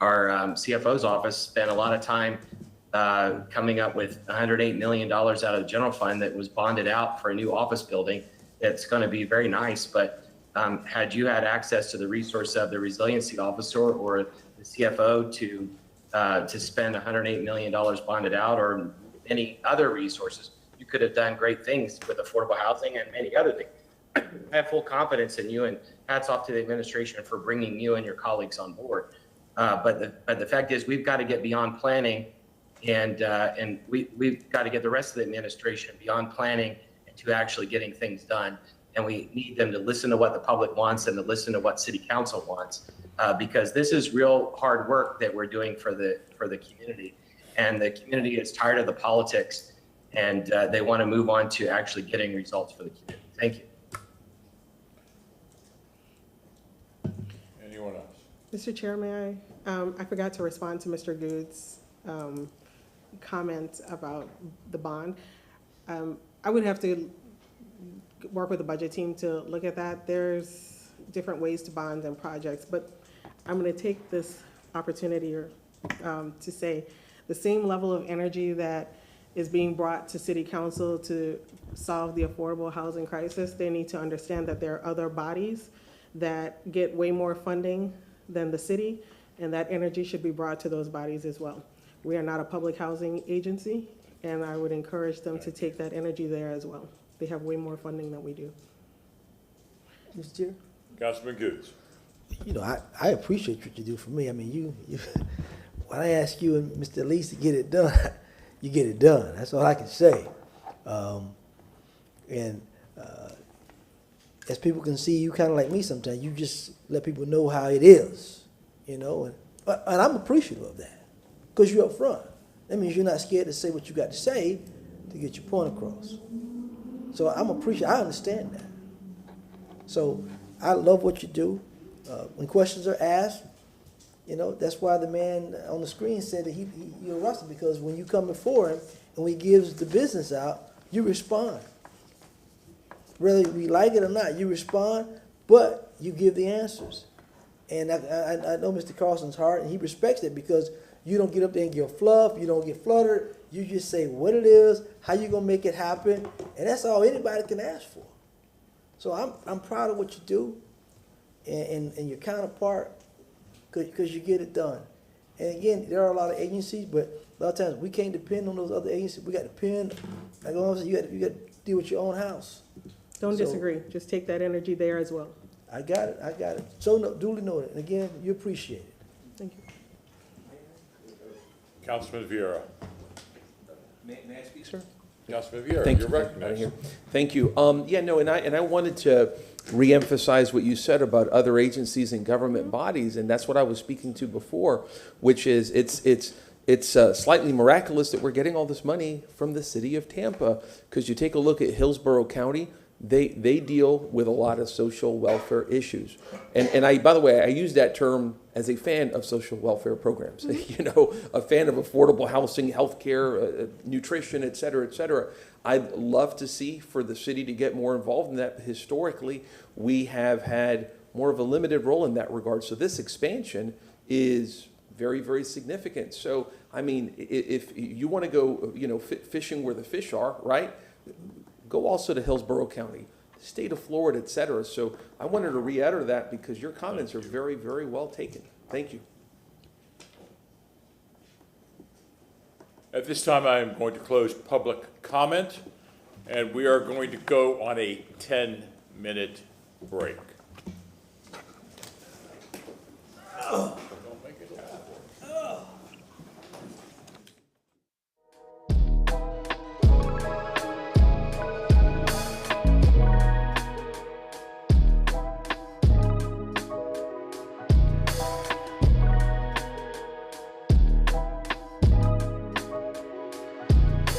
Speaker 3: Our CFO's office spent a lot of time coming up with $108 million out of the general fund that was bonded out for a new office building. It's going to be very nice, but had you had access to the resource of the resiliency officer or the CFO to spend $108 million bonded out or any other resources, you could have done great things with affordable housing and many other things. I have full confidence in you, and hats off to the administration for bringing you and your colleagues on board. But the fact is, we've got to get beyond planning, and we've got to get the rest of the administration beyond planning and to actually getting things done. And we need them to listen to what the public wants and to listen to what City Council wants, because this is real hard work that we're doing for the community. And the community is tired of the politics, and they want to move on to actually getting results for the community. Thank you.
Speaker 1: Anyone else?
Speaker 4: Mr. Chair, may I forgot to respond to Mr. Good's comment about the bond. I would have to work with the budget team to look at that. There's different ways to bond and projects, but I'm going to take this opportunity to say the same level of energy that is being brought to City Council to solve the affordable housing crisis, they need to understand that there are other bodies that get way more funding than the city, and that energy should be brought to those bodies as well. We are not a public housing agency, and I would encourage them to take that energy there as well. They have way more funding than we do.
Speaker 9: Mr. Chair?
Speaker 1: Councilman Goods.
Speaker 9: You know, I appreciate what you do for me. I mean, you when I ask you and Mr. Elise to get it done, you get it done. That's all I can say. As people can see, you kind of like me sometimes. You just let people know how it is, you know. And I'm appreciative of that because you're up front. That means you're not scared to say what you got to say to get your point across. So I'm appreciative. I understand that. So I love what you do. When questions are asked, you know, that's why the man on the screen said that you're arrested, because when you come before him and when he gives the business out, you respond. Whether we like it or not, you respond, but you give the answers. And I know Mr. Carlson's heart, and he respects it because you don't get up there and get fluff, you don't get fluttered, you just say what it is, how you gonna make it happen, and that's all anybody can ask for. So I'm proud of what you do, and your counterpart, because you get it done. And again, there are a lot of agencies, but a lot of times we can't depend on those other agencies. We got to depend, like I said, you got to deal with your own house.
Speaker 4: Don't disagree. Just take that energy there as well.
Speaker 9: I got it. So duly noted. And again, you appreciate it.
Speaker 4: Thank you.
Speaker 1: Councilman Vieira.
Speaker 5: May I speak, sir?
Speaker 1: Councilman Vieira,
Speaker 5: Thank
Speaker 1: you're
Speaker 5: you.
Speaker 1: recognized.
Speaker 5: Thank you. Yeah, no, and I wanted to reemphasize what you said about other agencies and government bodies, and that's what I was speaking to before, which is it's slightly miraculous that we're getting all this money from the city of Tampa, because you take a look at Hillsborough County, they deal with a lot of social welfare issues. And I, by the way, I use that term as a fan of social welfare programs, you know, a fan of affordable housing, healthcare, nutrition, et cetera, et cetera. I'd love to see for the city to get more involved in that. Historically, we have had more of a limited role in that regard. So this expansion is very, very significant. So, I mean, if you want to go, you know, fishing where the fish are, right? go also to Hillsborough County, the state of Florida, et cetera. So I wanted to re-enter that because your comments are very, very well taken. Thank you.
Speaker 1: At this time, I am going to close public comment, and we are going to go on a 10-minute break.